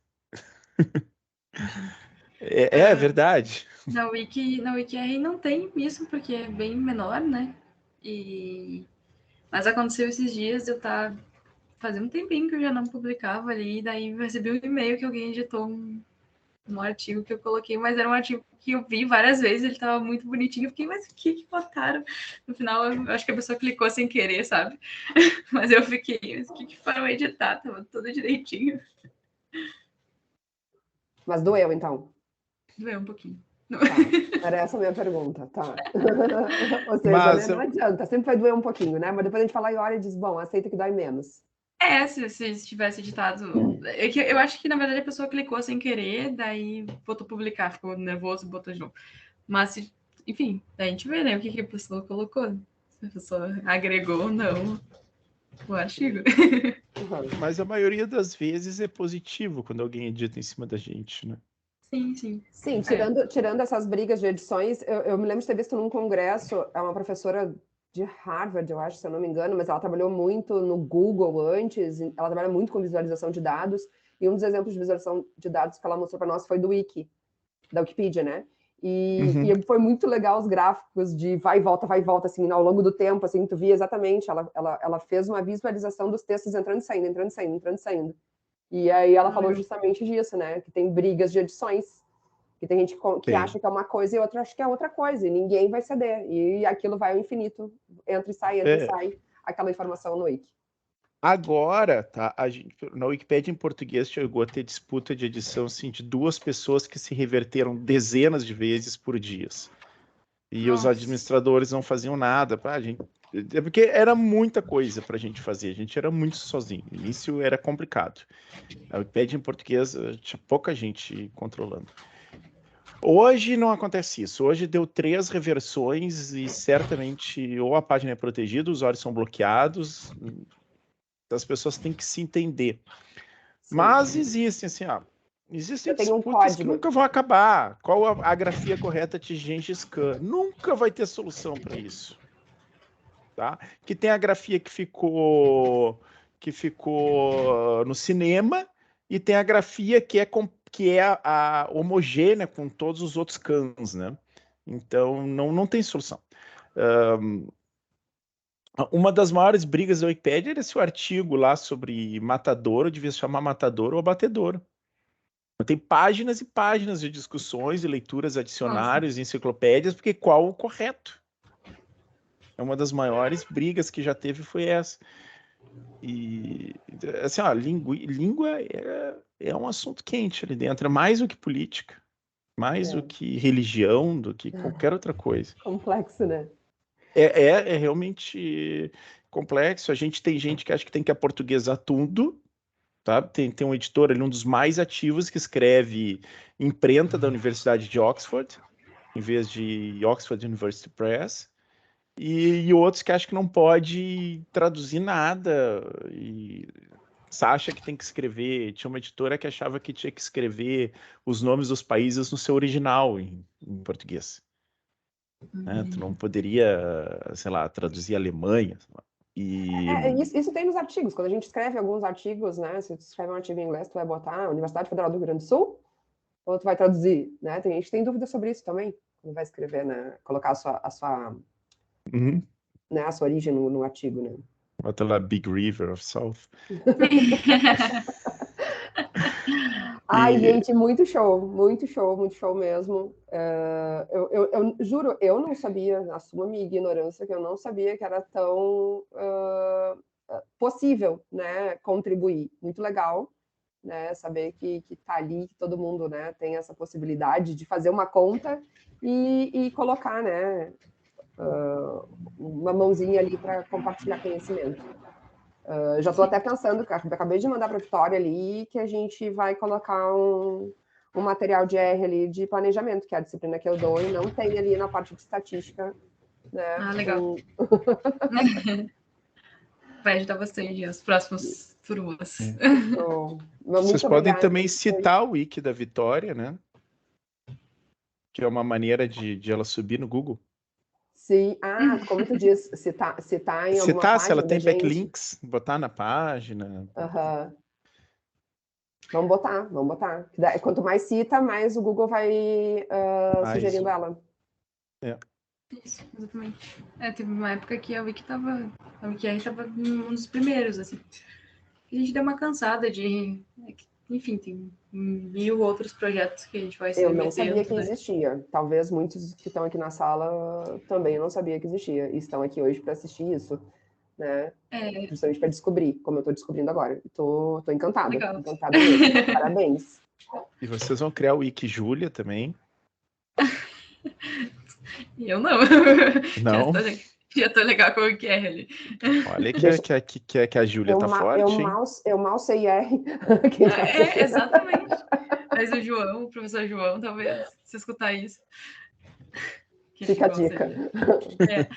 É verdade. Na Wikieria não tem isso, porque é bem menor, né? Mas aconteceu esses dias, fazia um tempinho que eu já não publicava ali, e daí eu recebi um e-mail que alguém editou um artigo que eu coloquei, mas era um artigo que eu vi várias vezes, ele estava muito bonitinho, eu fiquei, mas o que botaram? No final, eu acho que a pessoa clicou sem querer, sabe? Mas eu fiquei, mas o que foram editar? Tava tudo direitinho. Mas doeu, então? Doeu um pouquinho. Tá, era essa a minha pergunta, tá. Ou seja, né, não adianta, sempre vai doer um pouquinho, né? Mas depois a gente fala e olha e diz, bom, aceita que dói menos. Se tivesse editado. É que eu acho que, na verdade, a pessoa clicou sem querer, daí botou publicar, ficou nervoso e botou de novo. Mas, enfim, daí a gente vê, né, o que a pessoa colocou. Se a pessoa agregou ou não o artigo. Mas a maioria das vezes é positivo quando alguém edita em cima da gente, né? Sim, sim. Sim, tirando essas brigas de edições, eu me lembro de ter visto num congresso, é uma professora de Harvard, eu acho, se eu não me engano, mas ela trabalhou muito no Google antes, ela trabalha muito com visualização de dados, e um dos exemplos de visualização de dados que ela mostrou para nós foi do Wiki, da Wikipedia, né? E foi muito legal os gráficos de vai e volta, assim, ao longo do tempo, assim, tu via exatamente, ela fez uma visualização dos textos entrando e saindo, entrando e saindo, entrando e saindo. E aí ela falou justamente disso, né? Que tem brigas de edições, que tem gente que acha que é uma coisa e outra acha que é outra coisa, e ninguém vai ceder. E aquilo vai ao infinito, entra e sai aquela informação no Wiki. Agora, tá, na Wikipédia em português chegou a ter disputa de edição assim, de 2 pessoas que se reverteram dezenas de vezes por dia. E os administradores não faziam nada. Porque era muita coisa para a gente fazer, a gente era muito sozinho. No início era complicado. A Wikipédia em português tinha pouca gente controlando. Hoje não acontece isso. Hoje deu 3 reversões e certamente ou a página é protegida, os usuários são bloqueados. As pessoas têm que se entender. Sim. Mas existem assim, existem disputas que nunca vão acabar. Qual a grafia correta de Gengis Khan? Nunca vai ter solução para isso. Tá? Que tem a grafia que ficou no cinema e tem a grafia que é a homogênea com todos os outros Khans, né? Então não tem solução. Uma das maiores brigas da Wikipédia era esse artigo lá sobre matadouro, devia se chamar matadouro ou abatedouro. Tem páginas e páginas de discussões e leituras adicionárias, enciclopédias, porque qual o correto? É uma das maiores brigas que já teve foi essa. E assim, língua é um assunto quente ali dentro, é mais do que política, mais do que religião, do que qualquer outra coisa. Complexo, né? É realmente complexo. Tem gente que acha que tem que aportuguesar tudo, tá? Tem um editor ali, um dos mais ativos, que escreve imprenta da Universidade de Oxford, em vez de Oxford University Press, e outros que acham que não pode traduzir nada, e acha que tem que escrever. Tinha uma editora que achava que tinha que escrever os nomes dos países no seu original, em português. Né? Tu não poderia, sei lá, traduzir Alemanha. Isso tem nos artigos. Quando a gente escreve alguns artigos, né? Se tu escreve um artigo em inglês, tu vai botar Universidade Federal do Rio Grande do Sul, ou tu vai traduzir, né? Tem gente que tem dúvida sobre isso também, quando vai escrever, né? Colocar a sua origem no artigo, né? Bota lá Big River of South. Ai, gente, muito show mesmo. Eu juro, eu não sabia, assumo a minha ignorância, que eu não sabia que era tão possível, né, contribuir. Muito legal, né, saber que tá ali, que todo mundo, né, tem essa possibilidade de fazer uma conta e colocar, né, uma mãozinha ali para compartilhar conhecimento. Já estou até pensando, acabei de mandar para a Vitória ali, que a gente vai colocar um material de R ali de planejamento, que é a disciplina que eu dou, e não tem ali na parte de estatística. Né? Legal. Vai ajudar bastante as próximas turmas. Vocês podem também citar o Wiki da Vitória, né? Que é uma maneira de ela subir no Google. Sim, como tu diz, citar em alguma página. Se ela tem backlinks, botar na página. Vamos botar. Quanto mais cita, mais o Google vai sugerindo ela. Isso, exatamente. Teve uma época que a Wikr estava um dos primeiros, assim. A gente deu uma cansada de... Enfim, tem 1000 outros projetos que a gente vai se Eu não sabia que existia. Talvez muitos que estão aqui na sala também não sabia que existia. E estão aqui hoje para assistir isso. Né? Justamente para descobrir, como eu estou descobrindo agora. Estou encantada. Legal. Encantada mesmo. Parabéns. E vocês vão criar o Wiki Julia também. E eu não. Não? Já tô legal com o QR ali. Olha Deixa- que a Júlia tá forte, hein? Eu mal sei R. Exatamente. Mas o professor João, talvez, se escutar isso. Fica a dica. É.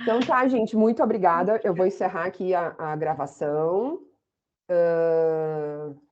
Então tá, gente, muito obrigada. Eu vou encerrar aqui a gravação.